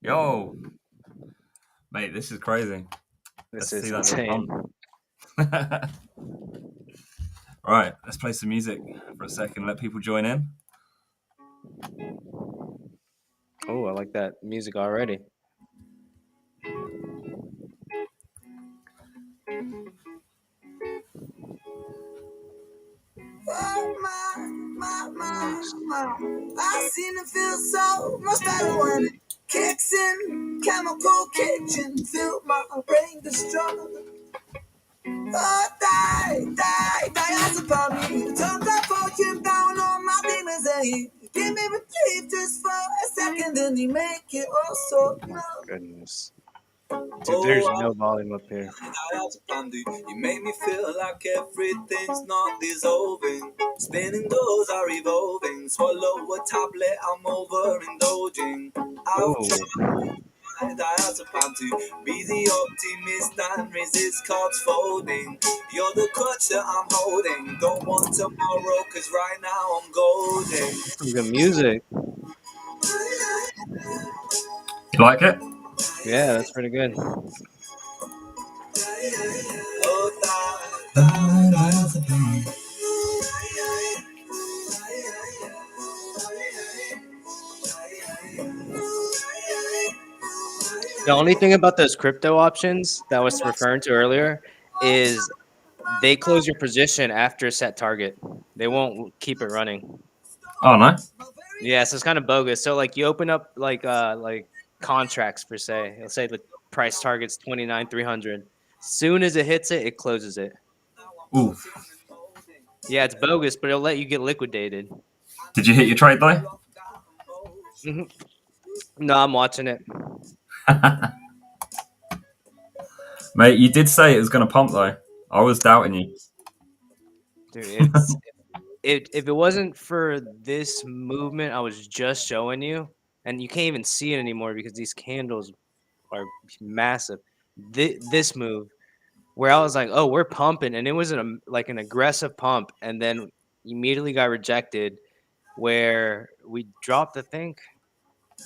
Yo, mate, this is crazy. This Let's is see that insane. pump. Right, let's play some music for a second. Let people join in. Oh, I like that music already. I seem to feel so much better when it kicks in. Chemical kitchen, feel my brain destroyed. Oh, die, about me. Turn that fortune down on my demons and he give me relief just for a second, and he make it all so numb. Goodness. Dude, there's no volume up here. You make me feel like everything's not dissolving. Spinning goals are evolving. Swallow a tablet, I'm overindulging. Oh, Diazepam to be the optimist and resist cards folding. You're the crutch that I'm holding. Don't want tomorrow, cause right now I'm golden. some good music. You like it? Yeah, that's pretty good. The only thing about those crypto options that I was referring to earlier is they close your position after a set target. They won't keep it running. Oh, no. Yeah, so it's kind of bogus. So like you open up like contracts per se. Let's say the price target's 29,300. Soon as it hits it, it closes it. Ooh. Yeah, it's bogus, but it'll let you get liquidated. Did you hit your trade, though? No, I'm watching it. Mate, you did say it was going to pump, though. I was doubting you. Dude, if it wasn't for this movement I was just showing you, and you can't even see it anymore because these candles are massive. This move where I was like, "Oh, we're pumping," and it was like an aggressive pump, and then immediately got rejected. Where we dropped, I think,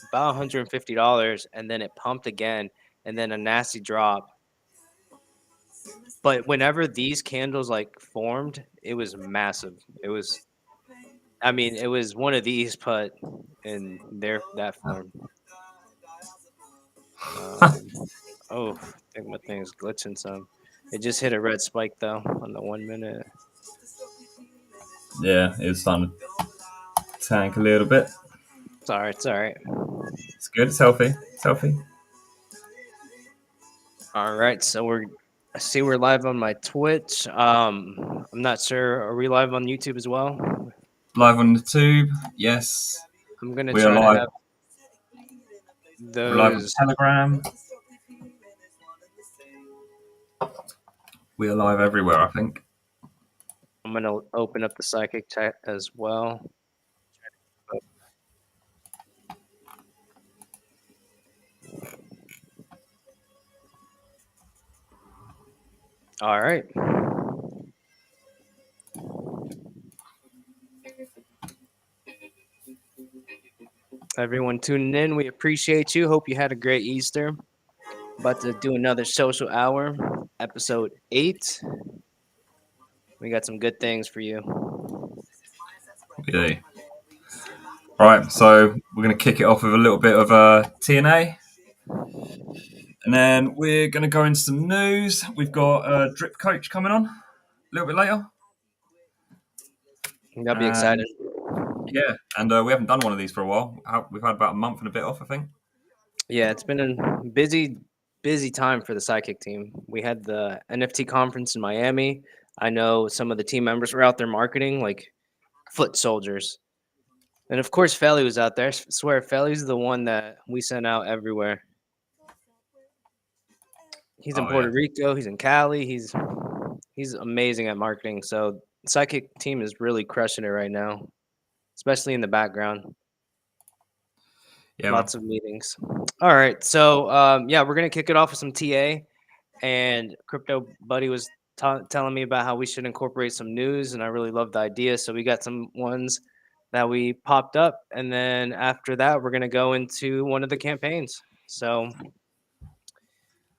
about $150, and then it pumped again, and then a nasty drop. But whenever these candles like formed, it was massive. It was, I mean, it was one of these, but in that form. Oh, I think my thing is glitching some. It just hit a red spike though on the 1 minute. Yeah, it was starting to tank a little bit. It's all right. It's all right. It's good. It's healthy. It's healthy. All right. So I see we're live on my Twitch. I'm not sure. Are we live on YouTube as well? Live on the tube. Yes. I'm gonna We are try to live. have We're live on those. Telegram. We are live everywhere, I think. I'm gonna open up the psychic chat as well. All right. Everyone tuning in, we appreciate you. Hope you had a great Easter. About to do another social hour, episode 8. We got some good things for you. We do. Right, so we're going to kick it off with a little bit of TNA. And then we're going to go into some news. We've got a drip coach coming on a little bit later. That'll be exciting. Yeah, and we haven't done one of these for a while. We've had about a month and a bit off, I think. Yeah, it's been a busy time for the Sidekick team. We had the NFT conference in Miami. I know some of the team members were out there marketing like foot soldiers. And of course, Felly was out there. I swear, Felly's the one that we sent out everywhere. He's in Puerto Rico. He's in Cali. He's amazing at marketing. So the Sidekick team is really crushing it right now, especially in the background. Yeah, Lots of meetings. All right, so yeah, we're gonna kick it off with some TA. And Crypto Buddy was telling me about how we should incorporate some news, and I really love the idea. So we got some ones that we popped up, and then after that, we're gonna go into one of the campaigns. So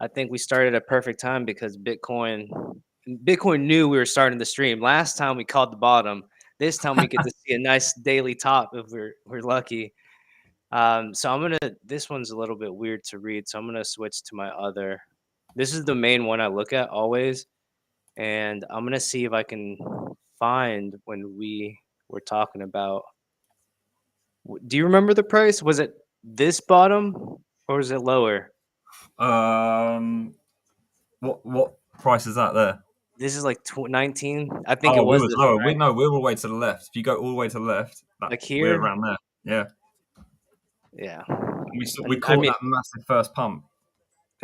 I think we started at a perfect time because Bitcoin knew we were starting the stream. Last time we called the bottom. This time we get to see a nice daily top if we're lucky. So I'm gonna. This one's a little bit weird to read, so I'm gonna switch to my other. This is the main one I look at always, and I'm gonna see if I can find when we were talking about. Do you remember the price? Was it this bottom or was it lower? What price is that there? This is like 19. I think it Oh, we was were this lower. one, right? We're all the way to the left. If you go all the way to the left, Like we're here. around there. Yeah. Yeah. We And, caught that massive first pump.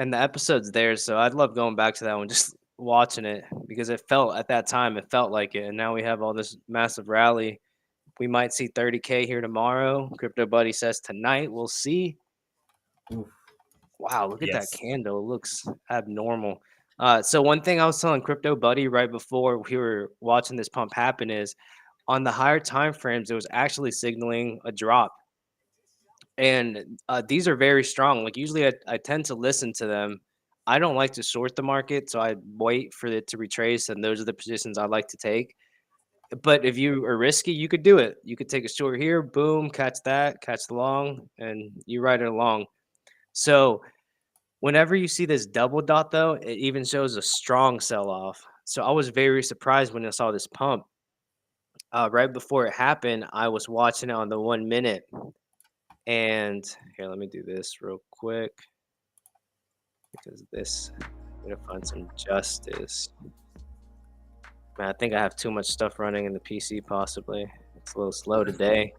and the episode's there, so I'd love going back to that one, just watching it because it felt at that time it felt like it, and now we have all this massive rally. We might see 30K here tomorrow. Crypto Buddy says tonight. We'll see. Oof. Wow, look at that Yes. candle. It looks abnormal. So one thing I was telling Crypto Buddy right before we were watching this pump happen is on the higher time frames, it was actually signaling a drop. And these are very strong. Like usually I tend to listen to them. I don't like to short the market, so I wait for it to retrace, and those are the positions I like to take. But if you are risky, you could do it. You could take a short here, boom, catch that, catch the long, and you ride it along. So whenever you see this double dot, though, it even shows a strong sell off. So I was very surprised when I saw this pump. Right before it happened, I was watching it on the 1 minute. And here, let me do this real quick because this, I'm going to find some justice. Man, I think I have too much stuff running in the PC, possibly. It's a little slow today.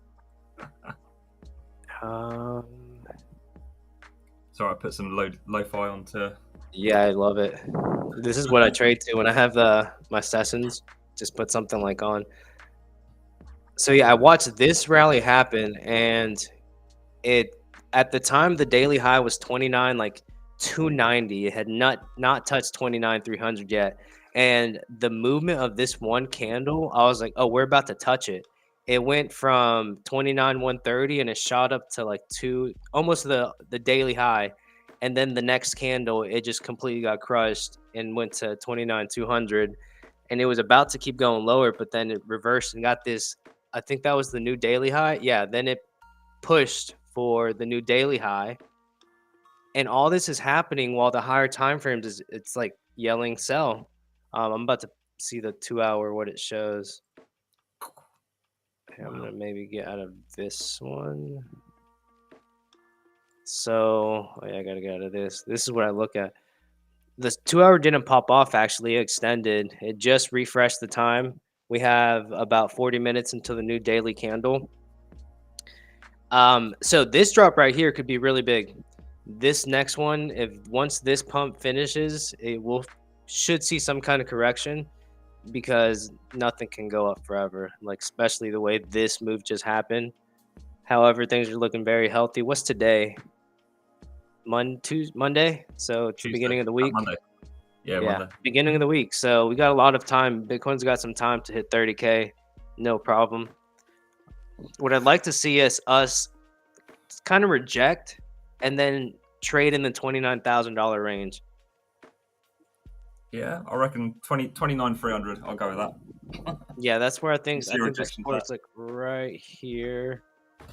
Sorry, I put some lo-fi onto. Yeah, I love it. This is what I trade to when I have my sessions. Just put something like on. So yeah, I watched this rally happen, and it at the time the daily high was 29 like 290. It had not touched 29,300 yet. And the movement of this one candle, I was like, oh, we're about to touch it. It went from 29,130 and it shot up to like almost the daily high. And then the next candle, it just completely got crushed and went to 29,200. And it was about to keep going lower, but then it reversed and got this. I think that was the new daily high. Yeah, then it pushed for the new daily high. And all this is happening while the higher time frames it's like yelling sell. I'm about to see the 2 hour what it shows. Okay, I'm gonna maybe get out of this one. So yeah, I gotta get out of this. This is what I look at. The 2 hour didn't pop off, actually. It extended. It just refreshed the time. We have about 40 minutes until the new daily candle. So this drop right here could be really big. This next one, once this pump finishes, it should see some kind of correction because nothing can go up forever. Like especially the way this move just happened. However, things are looking very healthy. What's today? Monday. So it's the beginning of the week. Monday. Yeah, Monday. Beginning of the week. So we got a lot of time. Bitcoin's got some time to hit 30K. No problem. What I'd like to see is us kind of reject and then trade in the $29,000 range. Yeah, I reckon 29,300. I'll go with that. Yeah, that's where I think the rejection support's like right here. Man,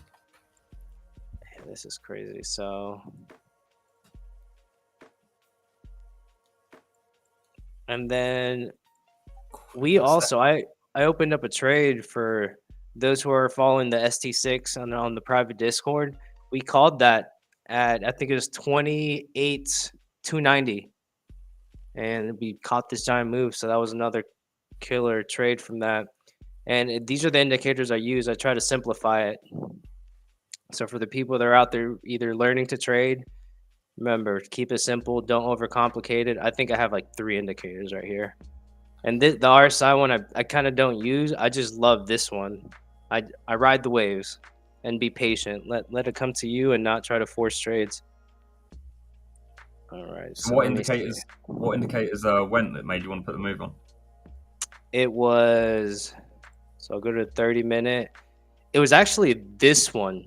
this is crazy. So, and then we also I opened up a trade for those who are following the ST6 on the private Discord. We called that at I think it was 28,290, and we caught this giant move. So that was another killer trade from that. And these are the indicators I use. I try to simplify it. So for the people that are out there either learning to trade, remember, keep it simple. Don't overcomplicate it. I think I have like 3 indicators right here. And the RSI one I kind of don't use. I just love this one. I ride the waves and be patient. Let it come to you and not try to force trades. All right. So what indicators went that made you want to put the move on? It was, so I'll go to 30-minute. It was actually this one.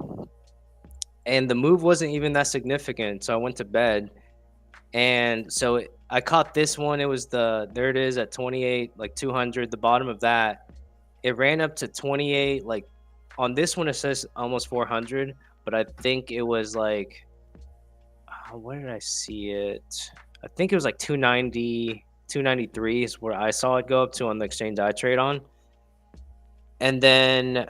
and the move wasn't even that significant. So I went to bed, and so I caught this one. It was there it is at 28, like 200, the bottom of that. It ran up to 28, like on this one it says almost 400, but I think it was like, where did I see it? I think it was like 290, 293 is where I saw it go up to on the exchange I trade on. And then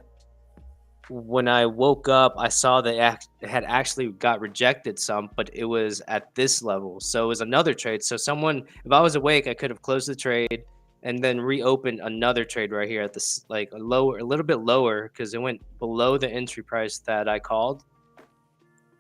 when I woke up, I saw that it had actually got rejected some, but it was at this level. So it was another trade. So if I was awake, I could have closed the trade and then reopened another trade right here at this, like a little bit lower, because it went below the entry price that I called.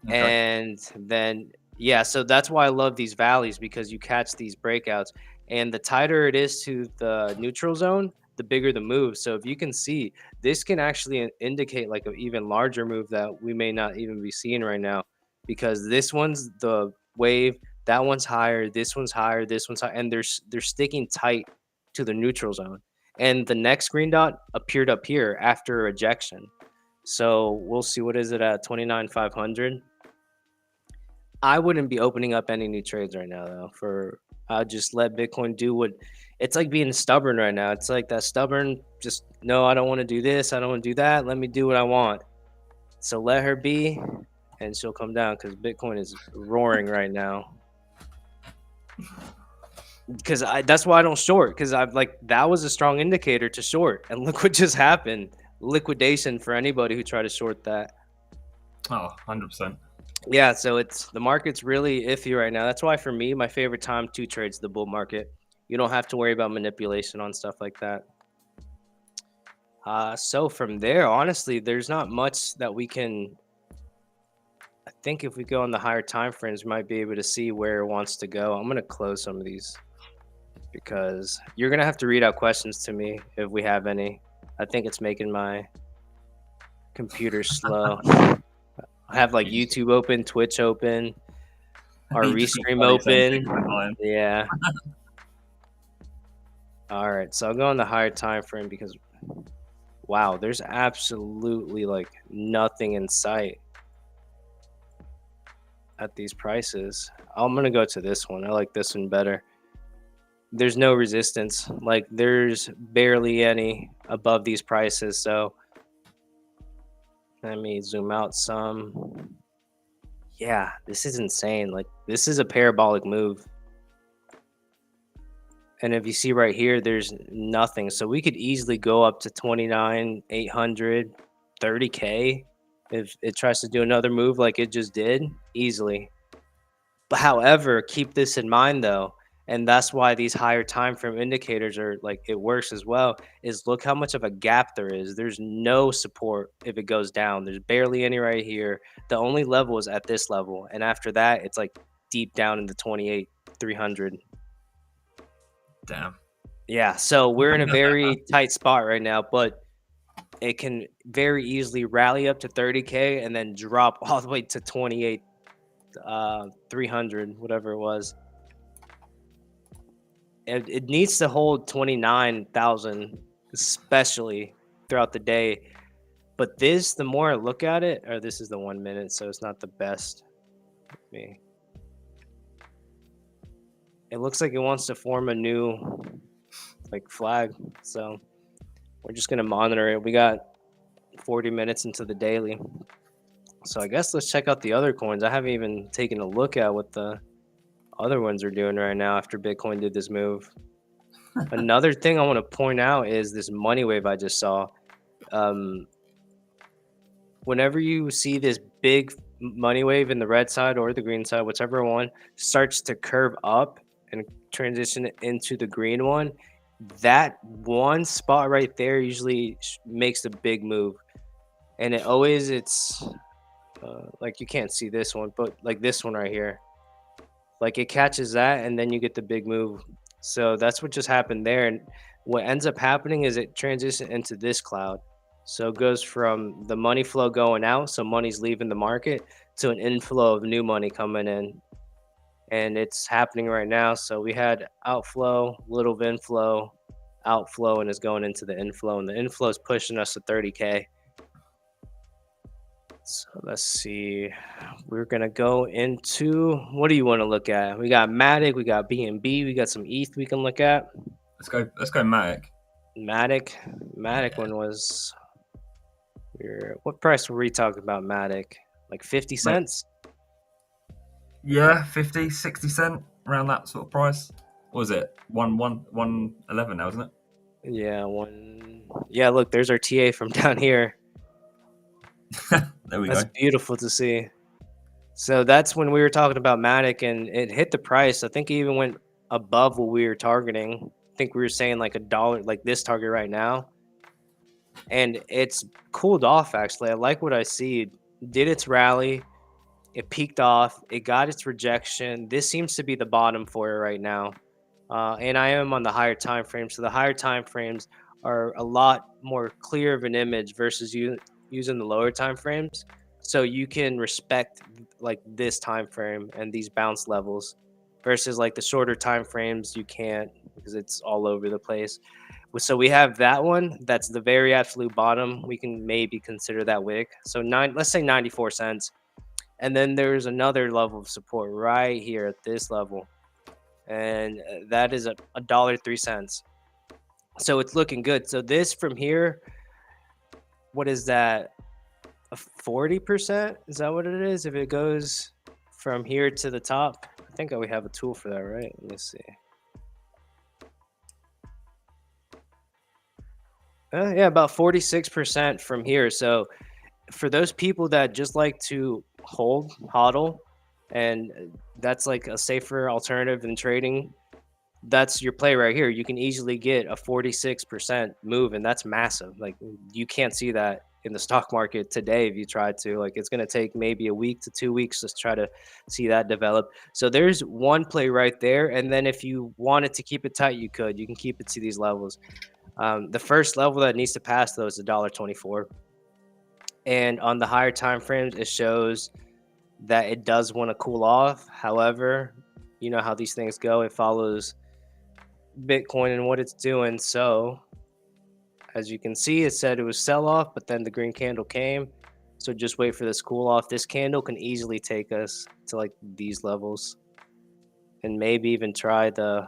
Okay. And then, yeah, so that's why I love these valleys, because you catch these breakouts. And the tighter it is to the neutral zone, the bigger the move. So if you can see, this can actually indicate like an even larger move that we may not even be seeing right now, because this one's the wave, that one's higher, this one's higher, this one's higher, and they're sticking tight to the neutral zone. And the next green dot appeared up here after rejection. So we'll see, what is it at 29,500. I wouldn't be opening up any new trades right now, though. I'll just let Bitcoin do what it's like being stubborn right now. It's like that stubborn, just no, I don't want to do this, I don't want to do that. Let me do what I want. So let her be, and she'll come down, because Bitcoin is roaring right now. Because that's why I don't short, because I've like that was a strong indicator to short, and look what just happened. Liquidation for anybody who tried to short that. Oh, 100%. Yeah, so the market's really iffy right now. That's why for me, my favorite time to trade is the bull market. You don't have to worry about manipulation on stuff like that. So from there, honestly, there's not much that we can. I think if we go on the higher time frames, we might be able to see where it wants to go. I'm gonna close some of these, because you're gonna have to read out questions to me if we have any. I think it's making my computer slow. I have like YouTube open, Twitch open, our Restream open. Yeah. All right, so I'll go on the higher time frame, because wow, there's absolutely like nothing in sight at these prices. I'm gonna go to this one. I like this one better. There's no resistance. Like there's barely any above these prices. So let me zoom out some. Yeah, this is insane. Like this is a parabolic move. And if you see right here, there's nothing. So we could easily go up to 29,800, 30K if it tries to do another move like it just did, easily. But however, keep this in mind though, and that's why these higher time frame indicators are like, it works as well, is look how much of a gap there is. There's no support if it goes down. There's barely any right here. The only level is at this level, and after that it's like deep down in the 28,300. Damn. Yeah, so we're in a very tight spot right now, but it can very easily rally up to 30K and then drop all the way to 28,300, whatever it was. It needs to hold 29,000, especially throughout the day. But this, the more I look at it, or this is the 1 minute, so it's not the best. Me. It looks like it wants to form a new like flag, so we're just gonna monitor it. We got 40 minutes into the daily, so I guess let's check out the other coins. I haven't even taken a look at what the other ones are doing right now after Bitcoin did this move. Another thing I want to point out is this money wave I just saw. Whenever you see this big money wave in the red side or the green side, whichever one starts to curve up and transition into the green one, that one spot right there usually makes the big move. And it's like, you can't see this one, but like this one right here, like it catches that and then you get the big move. So that's what just happened there. And what ends up happening is it transitions into this cloud. So it goes from the money flow going out, so money's leaving the market, to an inflow of new money coming in. And it's happening right now. So we had outflow, little inflow, outflow, and it's going into the inflow. And the inflow is pushing us to 30K. So let's see. We're gonna go into, what do you want to look at? We got MATIC, we got BNB, we got some ETH we can look at. Let's go MATIC. MATIC one was, what price were we talking about MATIC? Like 50 cents? Yeah, 50, 60 cent, around that sort of price. What was it? 111 now, isn't it? Yeah, yeah, look, there's our TA from down here. There we That's go. beautiful to see. So that's when we were talking about MATIC, and it hit the price. I think it even went above what we were targeting. I think we were saying like $1, like this target right now. And it's cooled off, actually. I like what I see. It did its rally. It peaked off. It got its rejection. This seems to be the bottom for it right now. And I am on the higher time frame. So the higher time frames are a lot more clear of an image versus using the lower time frames. So you can respect like this time frame and these bounce levels versus like the shorter time frames you can't, because it's all over the place. So we have that one. That's the very absolute bottom. We can maybe consider that wick. So let's say 94 cents. And then there's another level of support right here at this level. And that is $1.03. So it's looking good. So this from here, what is that? A 40%? Is that what it is? If it goes from here to the top, I think we have a tool for that, right? Let me see. Yeah, about 46% from here. So for those people that just like to hodl, and that's like a safer alternative than trading, that's your play right here. You can easily get a 46% move, and that's massive. Like, you can't see that in the stock market today if you try to. Like, it's going to take maybe a week to 2 weeks to try to see that develop. So there's one play right there. And then if you wanted to keep it tight, you can keep it to these levels. The first level that needs to pass, though, is $1.24. And on the higher time frames, it shows that it does want to cool off. However, you know how these things go. It follows Bitcoin and what it's doing. So as you can see, it said it was sell off, but then the green candle came. So just wait for this cool off. This candle can easily take us to like these levels, and maybe even try the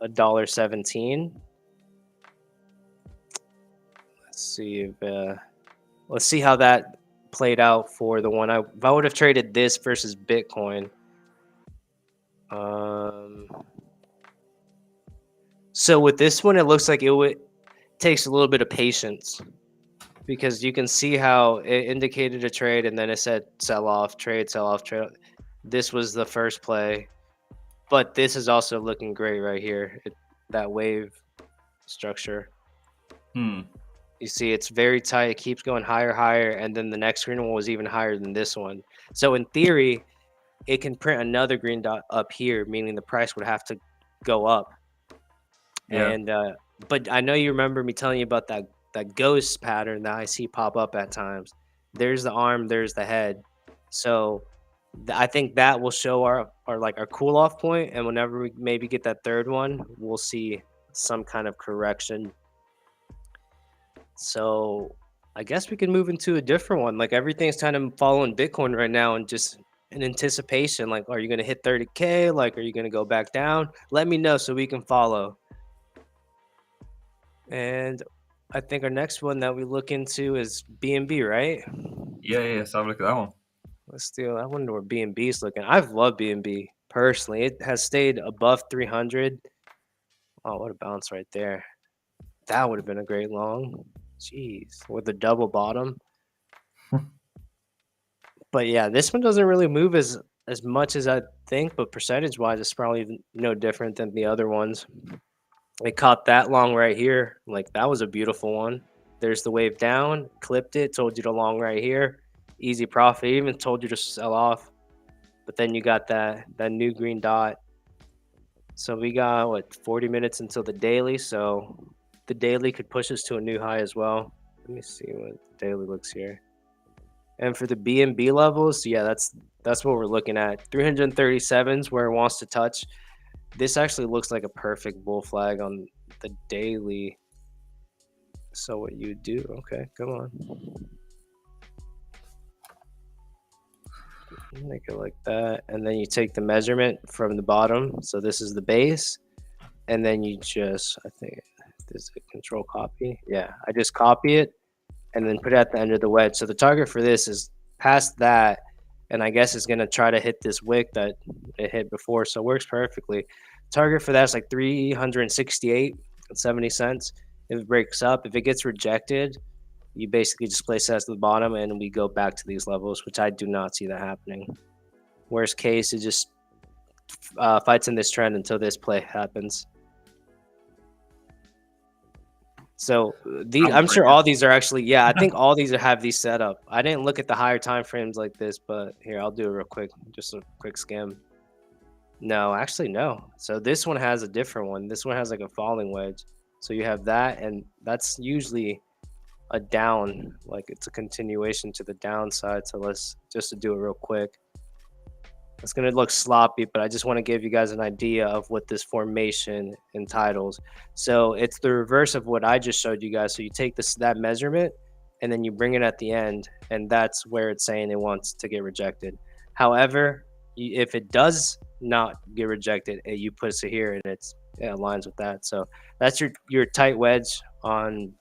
$1.17. Let's see how that played out for the one. If I would have traded this versus Bitcoin. So with this one, it looks like it takes a little bit of patience, because you can see how it indicated a trade and then it said sell off, trade, sell off, trade. This was the first play, but this is also looking great right here. That wave structure. You see, it's very tight. It keeps going higher, and then the next green one was even higher than this one. So in theory, it can print another green dot up here, meaning the price would have to go up. Yeah. And but I know you remember me telling you about that ghost pattern that I see pop up at times. There's the arm, there's the head. So I think that will show our cool off point, and whenever we maybe get that third one, we'll see some kind of correction. So I guess we can move into a different one. Like, everything's kind of following Bitcoin right now, and just in anticipation. Like, are you going to hit 30K? Like, are you going to go back down? Let me know so we can follow. And I think our next one that we look into is BNB, right? Yeah. Let's have a look at that one. Let's do. I wonder where BNB is looking. I've loved BNB personally. It has stayed above 300. Oh, what a bounce right there. That would have been a great long. Jeez, with the double bottom. But yeah, this one doesn't really move as much as I think, but percentage-wise, it's probably no different than the other ones. It caught that long right here. Like, that was a beautiful one. There's the wave down, clipped it, told you to long right here. Easy profit. Even told you to sell off. But then you got that new green dot. So we got 40 minutes until the daily. So the daily could push us to a new high as well. Let me see what the daily looks here. And for the BNB levels, yeah, that's what we're looking at. 337 is where it wants to touch. This actually looks like a perfect bull flag on the daily. So what you do? Okay, come on. Make it like that, and then you take the measurement from the bottom. So this is the base, and then you just, I think, this is a control copy. Yeah, I just copy it and then put it at the end of the wedge. So the target for this is past that, and I guess it's gonna try to hit this wick that it hit before. So it works perfectly. Target for that is like 368.70 cents. If it breaks up, if it gets rejected, you basically just place that to the bottom and we go back to these levels, which I do not see that happening. Worst case, it just fights in this trend until this play happens. So I'm sure all these are actually, yeah, I think all these have these set up. I didn't look at the higher time frames like this, but here, I'll do it real quick, just a quick skim. No, actually, no. So this one has a different one. This one has like a falling wedge. So you have that, and that's usually a down, like it's a continuation to the downside. So let's just to do it real quick. It's going to look sloppy, but I just want to give you guys an idea of what this formation entitles. So it's the reverse of what I just showed you guys. So you take that measurement and then you bring it at the end, and that's where it's saying it wants to get rejected. However, if it does not get rejected, you put it here and it aligns with that. So that's your tight wedge on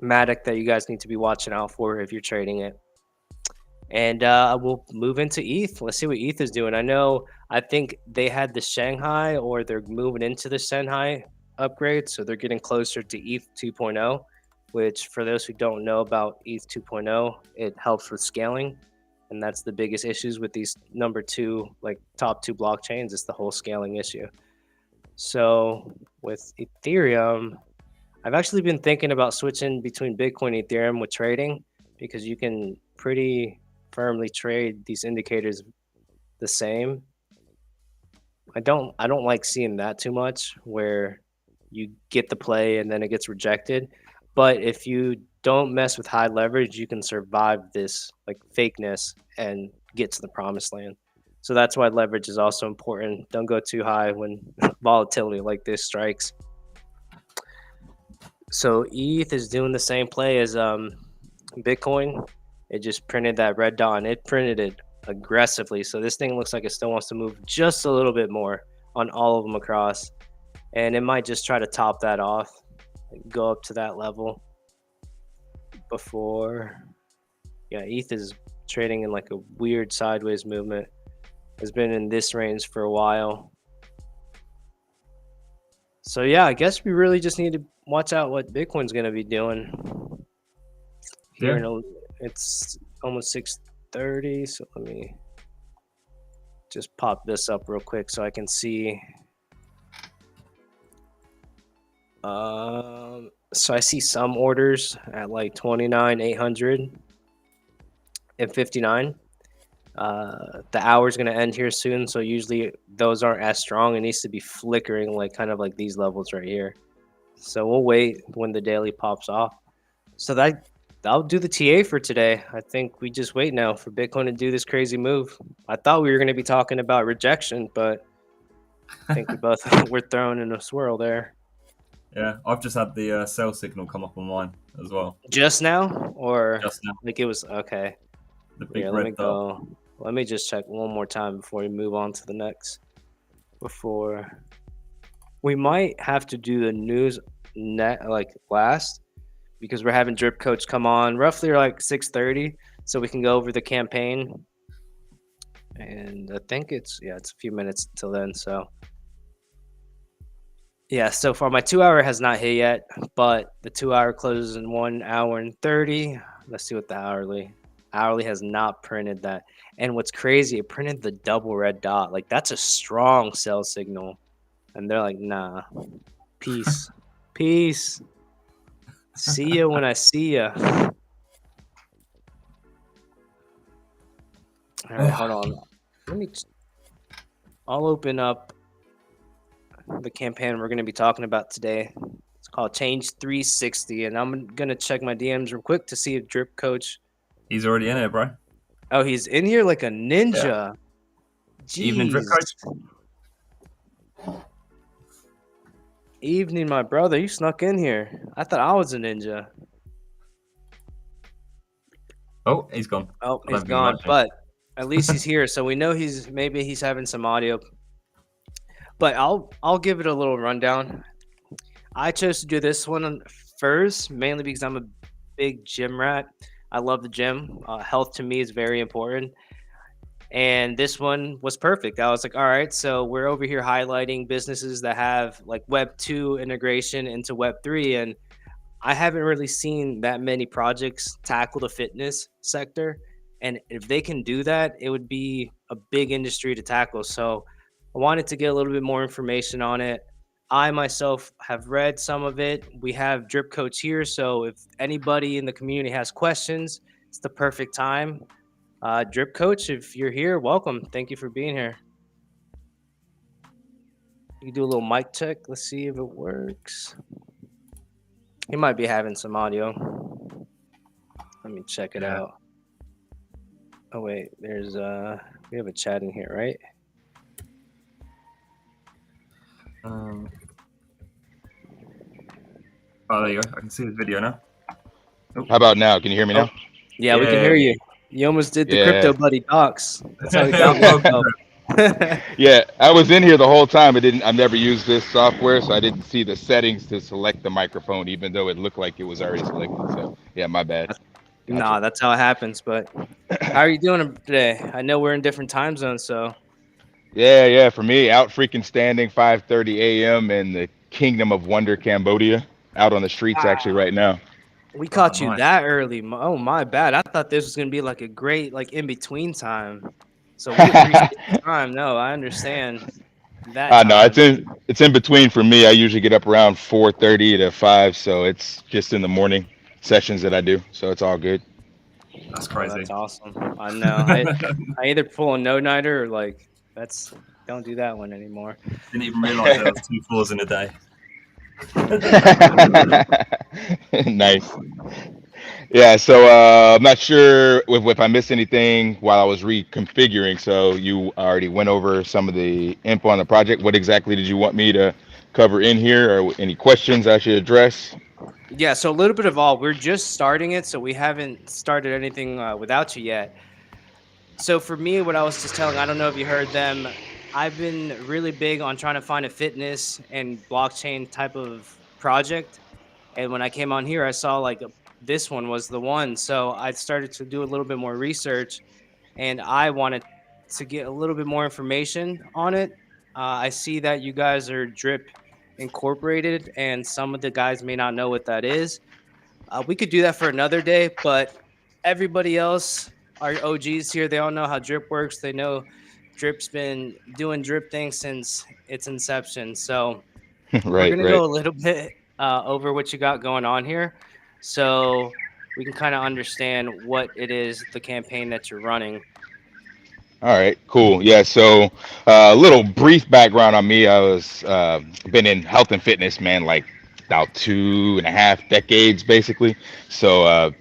MATIC that you guys need to be watching out for if you're trading it. And we'll move into ETH. Let's see what ETH is doing. I think they had the Shanghai, or they're moving into the Shanghai upgrade. So they're getting closer to ETH 2.0, which for those who don't know about ETH 2.0, it helps with scaling. And that's the biggest issues with these top two blockchains. It's the whole scaling issue. So with Ethereum, I've actually been thinking about switching between Bitcoin and Ethereum with trading, because you can pretty firmly trade these indicators the same. I don't like seeing that too much, where you get the play and then it gets rejected. But if you don't mess with high leverage, you can survive this like fakeness and get to the promised land. So that's why leverage is also important. Don't go too high when volatility like this strikes. So ETH is doing the same play as Bitcoin. It just printed that red dot, and it printed it aggressively. So this thing looks like it still wants to move just a little bit more on all of them across. And it might just try to top that off, go up to that level before. Yeah, ETH is trading in like a weird sideways movement. It's been in this range for a while. So yeah, I guess we really just need to watch out what Bitcoin's going to be doing. Here it's almost 6:30, so let me just pop this up real quick so I can see. So I see some orders at like 29,800 and 59. The hour's going to end here soon, so usually those aren't as strong. It needs to be flickering, like kind of like these levels right here. So we'll wait when the daily pops off. So I'll do the TA for today. I think we just wait now for Bitcoin to do this crazy move. I thought we were going to be talking about rejection, but I think we both were thrown in a swirl there. Yeah, I've just had the sell signal come up on mine as well. Just now? Or just now. Like it was okay. The big let me go. Let me just check one more time before we move on to the next. Before we might have to do the news last, because we're having Drip Coach come on roughly like 6:30, so we can go over the campaign. And I think it's a few minutes till then. So yeah, so far my 2 hour has not hit yet, but the 2 hour closes in 1 hour and 30. Let's see what the hourly has not printed that. And what's crazy, it printed the double red dot. Like that's a strong sell signal. And they're like, nah, peace. Peace. See ya when I see ya. All right, hold on. I'll open up the campaign we're going to be talking about today. It's called Change 360, and I'm going to check my DMs real quick to see if Drip Coach. He's already in here, bro. Oh, he's in here like a ninja. Yeah. Evening, Drip Coach. Evening, my brother. You snuck in here. I thought I was a ninja. Oh, he's gone. Oh, he's gone. But At least he's here, so we know he's having some audio. But I'll give it a little rundown. I chose to do this one first, mainly because I'm a big gym rat. I love the gym. Health to me is very important. And this one was perfect. I was like, all right, so we're over here highlighting businesses that have like Web 2 integration into Web 3. And I haven't really seen that many projects tackle the fitness sector. And if they can do that, it would be a big industry to tackle. So I wanted to get a little bit more information on it. I myself have read some of it. We have Drip Coach here. So if anybody in the community has questions, it's the perfect time. Drip Coach, if you're here, welcome. Thank you for being here. You can do a little mic check. Let's see if it works. He might be having some audio. Let me check it out. Oh wait, there's we have a chat in here, right? Oh, there you go. I can see the video now. Oh. How about now? Can you hear me now? Yeah, we can hear you. You almost did the Crypto Buddy docs. That's how we got Yeah, I was in here the whole time. I've never used this software, so I didn't see the settings to select the microphone, even though it looked like it was already selected. So yeah, my bad. Gotcha. Nah, that's how it happens. But how are you doing today? I know we're in different time zones, so. Yeah. For me, out freaking standing 5:30 a.m. in the Kingdom of Wonder, Cambodia, out on the streets actually right now. We caught you that early. Oh, my bad. I thought this was going to be like a great in between time. So we appreciate the time. No, I understand that. No, it's in between for me. I usually get up around 4:30 to 5, so it's just in the morning sessions that I do. So it's all good. That's crazy. That's awesome. I know. I either pull a no-nighter or don't do that one anymore. Didn't even realize there was 2 floors in a day. Nice. Yeah, so I'm not sure if I missed anything while I was reconfiguring. So you already went over some of the info on the project. What exactly did you want me to cover in here, or any questions I should address? Yeah, so a little bit of all. We're just starting it, so we haven't started anything without you yet. So for me, what I was just telling, I don't know if you heard them, I've been really big on trying to find a fitness and blockchain type of project. And when I came on here, I saw this one was the one. So I started to do a little bit more research, and I wanted to get a little bit more information on it. I see that you guys are Drip Incorporated, and some of the guys may not know what that is. We could do that for another day, but everybody else, our OGs here, they all know how Drip works. They know Drip's been doing Drip things since its inception. So we're going to go a little bit over what you got going on here, so we can kind of understand what it is, the campaign that you're running. All right, cool. Yeah, so a little brief background on me. I was been in health and fitness, man, like about 2.5 decades, basically. So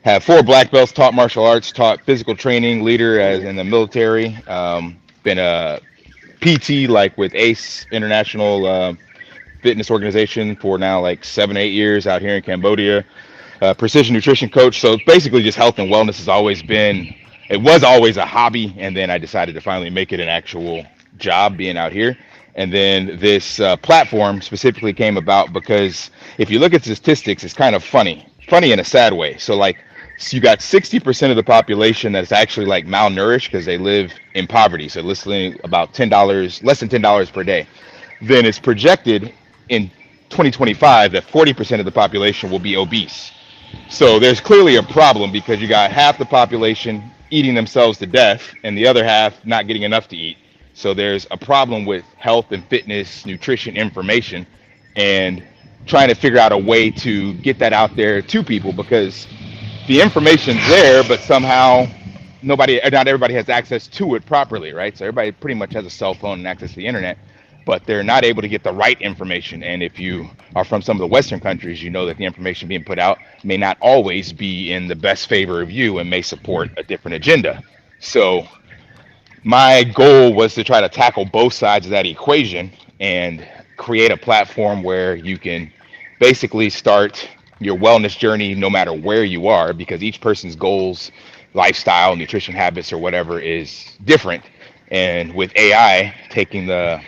have 4 black belts, taught martial arts, taught physical training, leader as in the military. Been a PT with ACE International Fitness Organization for now 7-8 years out here in Cambodia. Precision nutrition coach. So basically just health and wellness has always been, it was always a hobby, and then I decided to finally make it an actual job being out here. And then this platform specifically came about because if you look at statistics, it's kind of funny in a sad way. So you got 60% of the population that's actually malnourished because they live in poverty. So listening about less than $10 per day. Then it's projected in 2025 that 40% of the population will be obese. So there's clearly a problem because you got half the population eating themselves to death and the other half not getting enough to eat. So there's a problem with health and fitness, nutrition information, and trying to figure out a way to get that out there to people, because the information's there, but somehow not everybody has access to it properly, right? So everybody pretty much has a cell phone and access to the internet, but they're not able to get the right information. And if you are from some of the Western countries, you know that the information being put out may not always be in the best favor of you and may support a different agenda. So my goal was to try to tackle both sides of that equation and create a platform where you can basically start your wellness journey no matter where you are, because each person's goals lifestyle, nutrition habits, or whatever is different. And with AI taking the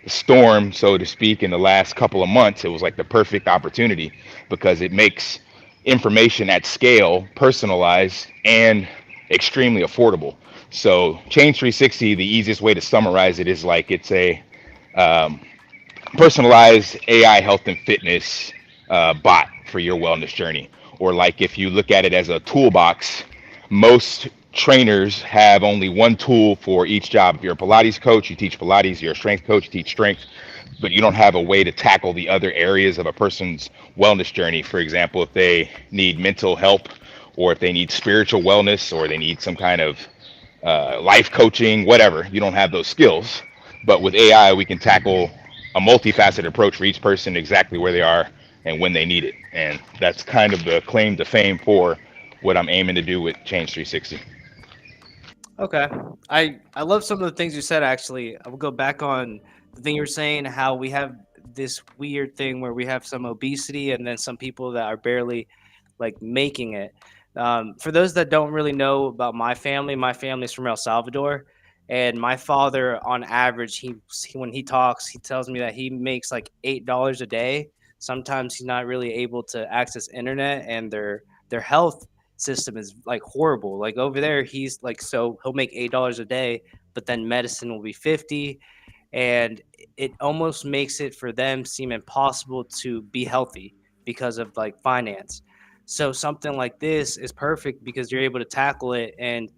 storm, so to speak, in the last couple of months, it was like the perfect opportunity because it makes information at scale personalized and extremely affordable. So Change 360, the easiest way to summarize it is like it's a um, personalized AI health and fitness bot for your wellness journey. Or like if you look at it as a toolbox, most trainers have only one tool for each job. If you're a Pilates coach, you teach Pilates. You're a strength coach, you teach strength, but you don't have a way to tackle the other areas of a person's wellness journey. For example, if they need mental help, or if they need spiritual wellness, or they need some kind of life coaching, whatever, you don't have those skills. But with AI, we can tackle a multifaceted approach for each person exactly where they are and when they need it. And that's kind of the claim to fame for what I'm aiming to do with Change 360. Okay. I love some of the things you said, actually. I will go back on the thing you were saying, how we have this weird thing where we have some obesity and then some people that are barely like making it. For those that don't really know about my family's from El Salvador, and my father, on average, when he talks, he tells me that he makes like $8 a day. Sometimes he's not really able to access internet, and their health system is like horrible. Like over there, he's like, so he'll make $8 a day, but then medicine will be 50, and it almost makes it for them seem impossible to be healthy because of like finance. So something like this is perfect because you're able to tackle it. And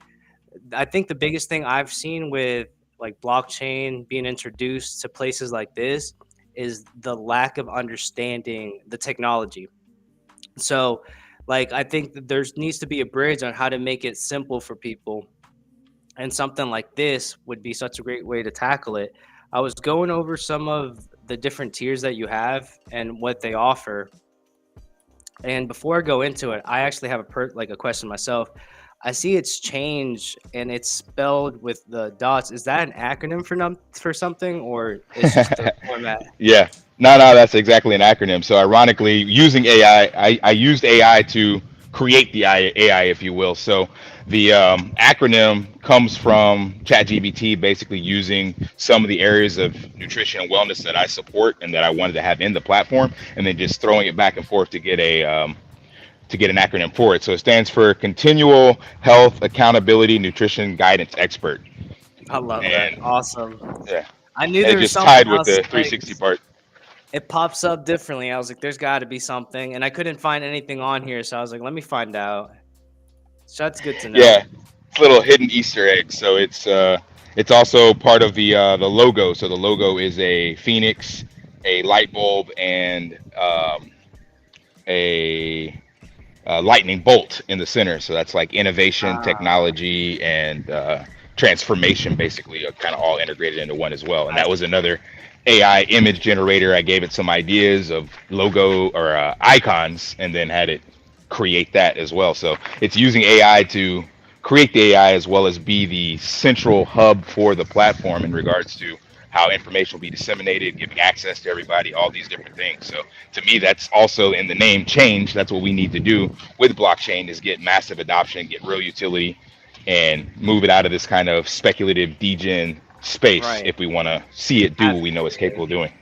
I think the biggest thing I've seen with like blockchain being introduced to places like this is the lack of understanding the technology. So, like, I think that there's needs to be a bridge on how to make it simple for people, and something like this would be such a great way to tackle it. I was going over some of the different tiers that you have and what they offer, and before I go into it, I actually have a question myself. I see it's changed and it's spelled with the dots. Is that an acronym for something, or it's just the format? Yeah. No, no, that's exactly an acronym. So ironically, using AI, I used AI to create the AI, if you will. So the acronym comes from ChatGPT, basically using some of the areas of nutrition and wellness that I support and that I wanted to have in the platform, and then just throwing it back and forth to get an acronym for it. So it stands for Continual Health Accountability Nutrition Guidance Expert. I love that. And Awesome. yeah, I knew and there it was just something tied with else. the Like, 360 part. it pops up differently. I was like, there's got to be something, and I couldn't find anything on here, so I was like, let me find out. So that's good to Yeah, know. it's a little hidden Easter egg. So it's also part of the logo. So the logo is a phoenix, a light bulb, and a lightning bolt in the center. So that's like innovation, Ah, technology, and transformation, basically, kind of all integrated into one as well. And I that was another AI image generator. I gave it some ideas of logo or icons, and then had it create that as well. So it's using AI to create the AI as well as be the central hub for the platform in regards to how information will be disseminated, giving access to everybody, all these different things. So to me, that's also in the name change. That's what we need to do with blockchain is get massive adoption, get real utility, and move it out of this kind of speculative degen space right. if we want to see it do what we know it's capable Absolutely. of doing.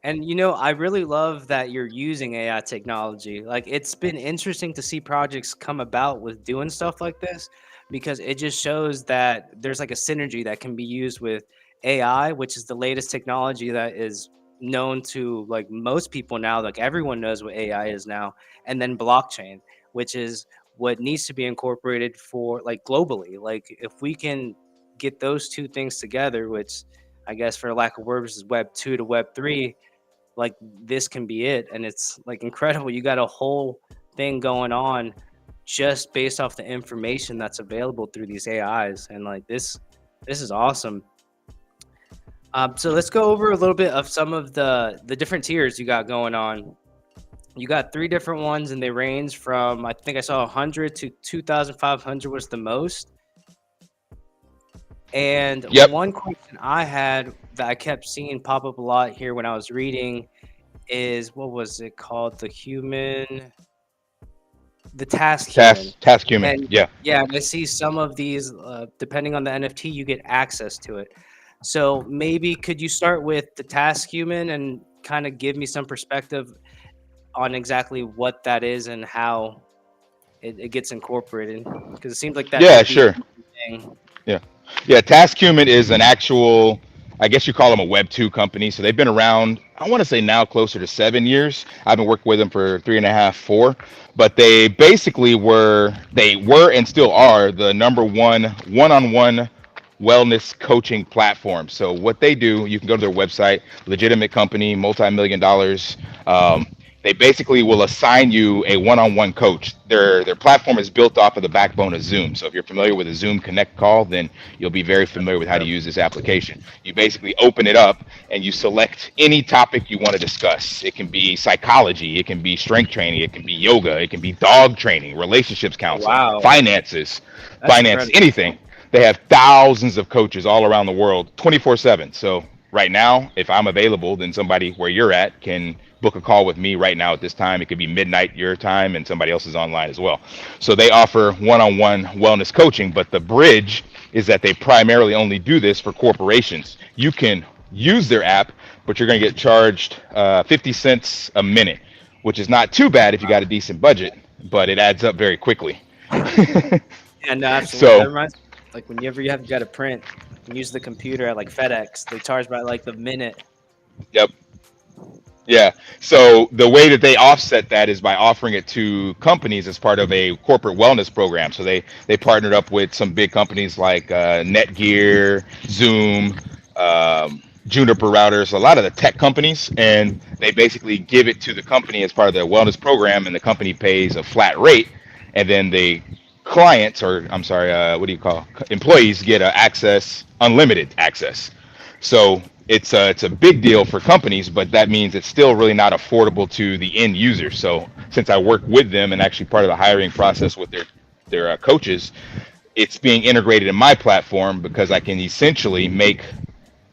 And I really love that you're using AI technology. Like, it's been interesting to see projects come about with doing stuff like this, because it just shows that there's like a synergy that can be used with AI, which is the latest technology that is known to like most people now. Like, everyone knows what AI is now, and then blockchain, which is what needs to be incorporated for like globally. Like, if we can get those two things together, which I guess for lack of words is Web 2 to Web 3, like this can be it. And it's like incredible. You got a whole thing going on just based off the information that's available through these AIs. And like this is awesome. So let's go over a little bit of some of the different tiers you got going on. You got three different ones, and they range from, I think I saw 100 to 2,500 was the most. And Yep. one question I had that I kept seeing pop up a lot here when I was reading is, what was it called? The human. the task human. Task human. And Yeah. yeah, I see some of these, depending on the NFT, you get access to it. So maybe could you start with the task human and kind of give me some perspective on exactly what that is and how it gets incorporated? Because it seems like that Yeah, could be sure. a thing. Yeah. Yeah. Task human is an actual, I guess you call them a Web2 company. So they've been around, I want to say now closer to 7 years. I've been working with them for 3.5, 4. But they basically they were and still are the number one-on-one wellness coaching platform. So what they do, you can go to their website, legitimate company, multi-million dollars. They basically will assign you a one-on-one coach. Their platform is built off of the backbone of Zoom. So if you're familiar with a Zoom Connect call, then you'll be very familiar with how to use this application. You basically open it up and you select any topic you want to discuss. It can be psychology, it can be strength training, it can be yoga, it can be dog training, relationships counseling, Wow, finances, that's incredible. anything. They have thousands of coaches all around the world, 24/7. So right now, if I'm available, then somebody where you're at can book a call with me right now at this time. It could be midnight your time and somebody else is online as well. So they offer one-on-one wellness coaching, but the bridge is that they primarily only do this for corporations. You can use their app, but you're going to get charged 50 cents a minute, which is not too bad if you got a decent budget, but it adds up very quickly. Yeah, no, absolutely. So- That reminds me, like whenever you have got to print and use the computer at like FedEx, they charge by like the minute. Yep. Yeah. So the way that they offset that is by offering it to companies as part of a corporate wellness program. So they partnered up with some big companies like Netgear, Zoom, Juniper routers, a lot of the tech companies, and they basically give it to the company as part of their wellness program, and the company pays a flat rate, and then the clients, or I'm sorry, what do you call employees, get unlimited access. So it's a big deal for companies, but that means it's still really not affordable to the end user. So since I work with them and actually part of the hiring process with their coaches, it's being integrated in my platform because I can essentially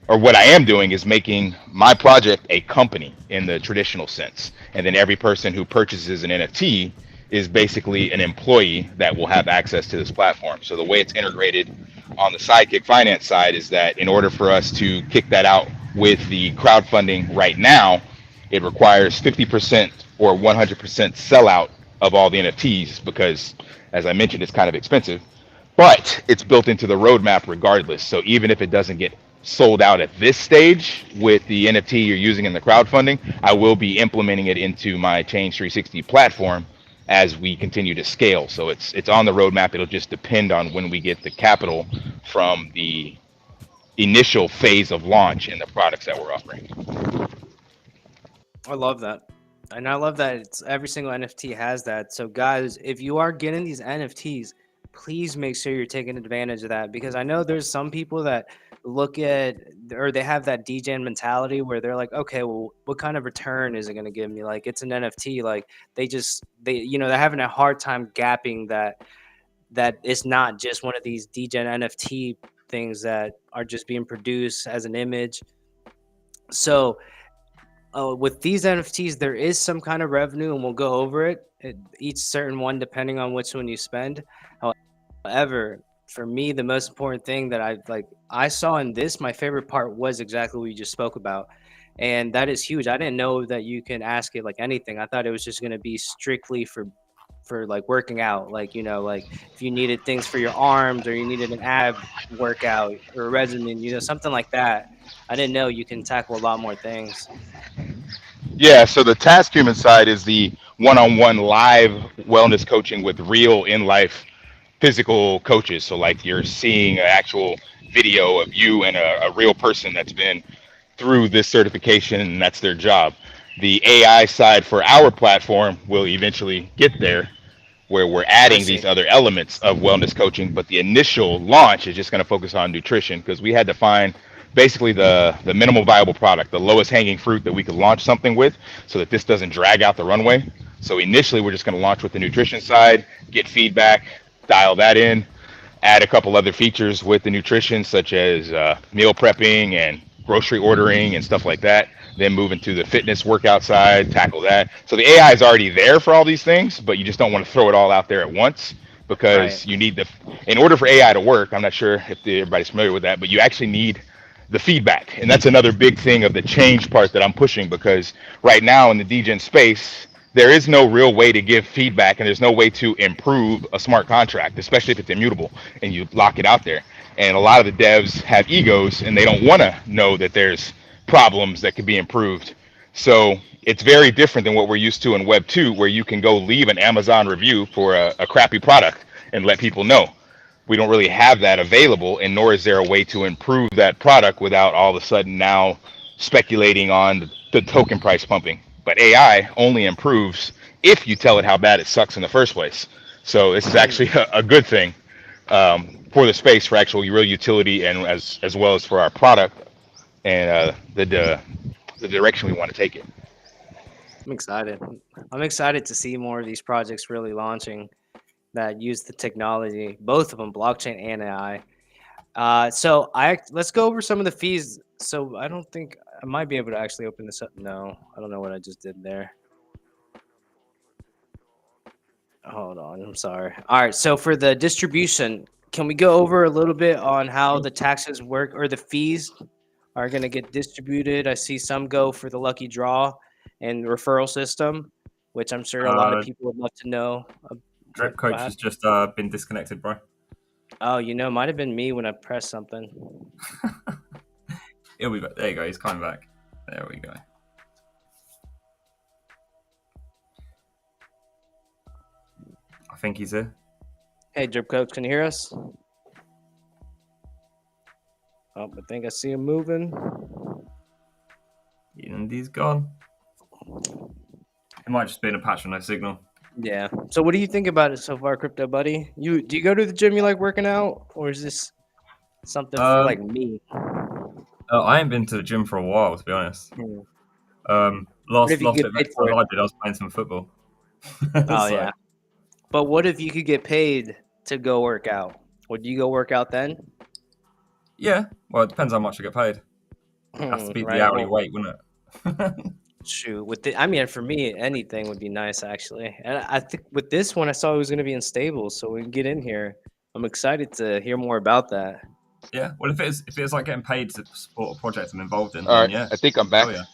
what I am doing is making my project a company in the traditional sense. And then every person who purchases an NFT is basically an employee that will have access to this platform. So the way it's integrated on the Sidekick.Finance side is that in order for us to kick that out with the crowdfunding right now, it requires 50% or 100% sellout of all the NFTs because, as I mentioned, it's kind of expensive, but it's built into the roadmap regardless. So even if it doesn't get sold out at this stage with the NFT you're using in the crowdfunding, I will be implementing it into my Change 360 platform as we continue to scale. So it's on the roadmap. It'll just depend on when we get the capital from the initial phase of launch in the products that we're offering. I love that. And I love that it's every single NFT has that. So guys, if you are getting these NFTs, please make sure you're taking advantage of that, because I know there's some people that look at, or they have that DJing mentality where they're like, okay, well, what kind of return is it going to give me? Like, it's an NFT. Like they're having a hard time gapping that it's not just one of these DJing NFT things that are just being produced as an image. So with these NFTs, there is some kind of revenue, and we'll go over it, each certain one depending on which one you spend. However, for me, the most important thing that I saw in this, my favorite part was exactly what you just spoke about, and that is huge. I didn't know that you can ask it like anything. I thought it was just going to be strictly for like working out, like like if you needed things for your arms or you needed an ab workout or a regimen, something like that. I didn't know you can tackle a lot more things. Yeah, so the task human side is the one-on-one live wellness coaching with real in-life physical coaches. So like you're seeing an actual video of you and a real person that's been through this certification, and that's their job. The AI side for our platform will eventually get there, where we're adding these other elements of wellness coaching, but the initial launch is just going to focus on nutrition, because we had to find basically the minimal viable product, the lowest hanging fruit that we could launch something with, so that this doesn't drag out the runway. So initially we're just going to launch with the nutrition side, get feedback, dial that in, add a couple other features with the nutrition, such as meal prepping and grocery ordering and stuff like that then move into the fitness workout side, tackle that. So the AI is already there for all these things, but you just don't want to throw it all out there at once because you need in order for AI to work, I'm not sure if everybody's familiar with that, but you actually need the feedback. And that's another big thing of the change part that I'm pushing, because right now in the degen space, there is no real way to give feedback, and there's no way to improve a smart contract, especially if it's immutable and you lock it out there. And a lot of the devs have egos and they don't want to know that there's problems that could be improved. So it's very different than what we're used to in Web 2, where you can go leave an Amazon review for a crappy product and let people know. We don't really have that available, and nor is there a way to improve that product without all of a sudden now speculating on the token price pumping. But AI only improves if you tell it how bad it sucks in the first place. So this is actually a good thing for the space, for actual real utility, and as well as for our product and the direction we want to take it. I'm excited. I'm excited to see more of these projects really launching that use the technology, both of them, blockchain and AI. So let's go over some of the fees. So I don't think I might be able to actually open this up. No, I don't know what I just did there. Hold on, I'm sorry. All right, so for the distribution, can we go over a little bit on how the taxes work, or the fees are going to get distributed? I see some go for the lucky draw and referral system, which I'm sure a lot of people would love to know. Drip coach has just been disconnected, bro. Oh, might have been me when I pressed something. He'll be back. There you go. He's coming back. There we go. I think he's here. Hey, Drip coach, can you hear us? Oh, I think I see him moving. And he's gone. It might just be in a patch with no signal. Yeah. So what do you think about it so far, Crypto Buddy? Do you go to the gym? You like working out, or is this something for like me? I ain't been to the gym for a while, to be honest. Last bit I was playing some football. Oh yeah. But what if you could get paid to go work out? Would you go work out then? Yeah. Well, it depends how much I get paid. It has to be the hourly rate, wouldn't it? Shoot, for me, anything would be nice actually. And I think with this one, I saw it was going to be in stables, so we can get in here. I'm excited to hear more about that. Yeah, well, if it's like getting paid to support a project I'm involved in, all right, yeah. I think I'm back. Oh,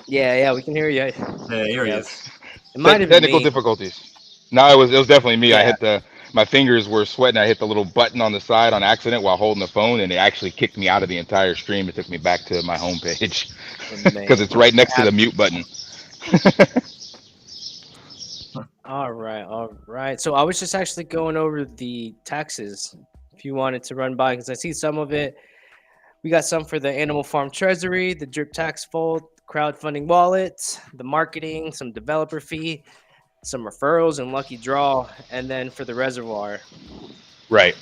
yeah, we can hear you. Yeah, here he is. It might have been technical difficulties. No, it was definitely me. Yeah. I hit my fingers were sweating. I hit the little button on the side on accident while holding the phone, and it actually kicked me out of the entire stream. It took me back to my home page because it's right next to the mute button. All right. So I was just actually going over the taxes if you wanted to run by, because I see some of it. We got some for the Animal Farm Treasury, the Drip Tax Vault, crowdfunding wallet, the marketing, some developer fee, some referrals and lucky draw, and then for the reservoir. Right.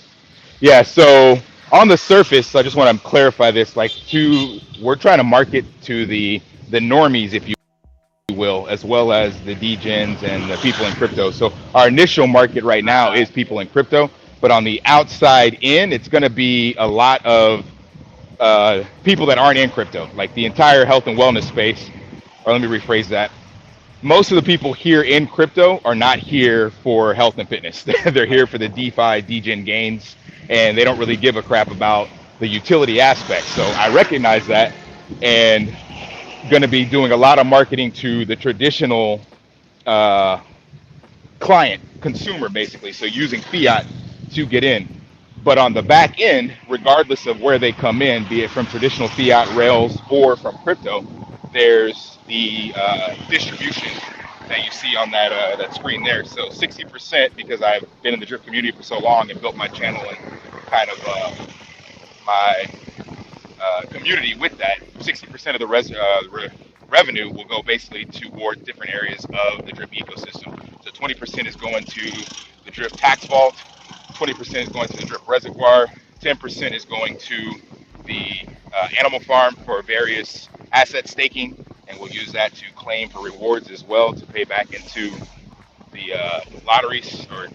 Yeah. So on the surface, I just want to clarify this. We're trying to market to the normies, if you will, as well as the degens and the people in crypto. So our initial market right now is people in crypto, but on the outside in, it's going to be a lot of people that aren't in crypto, like the entire health and wellness space. Or let me rephrase that. Most of the people here in crypto are not here for health and fitness. They're here for the DeFi, degen gains, and they don't really give a crap about the utility aspect. So I recognize that, and going to be doing a lot of marketing to the traditional client, consumer, basically. So using fiat to get in. But on the back end, regardless of where they come in, be it from traditional fiat rails or from crypto, there's the distribution that you see on that screen there. So 60%, because I've been in the drip community for so long and built my channel and kind of my community with that, 60% of the revenue will go basically toward different areas of the drip ecosystem. So 20% is going to the drip tax vault, 20% is going to the drip reservoir, 10% is going to the animal farm for various asset staking, and we'll use that to claim for rewards as well to pay back into the lotteries or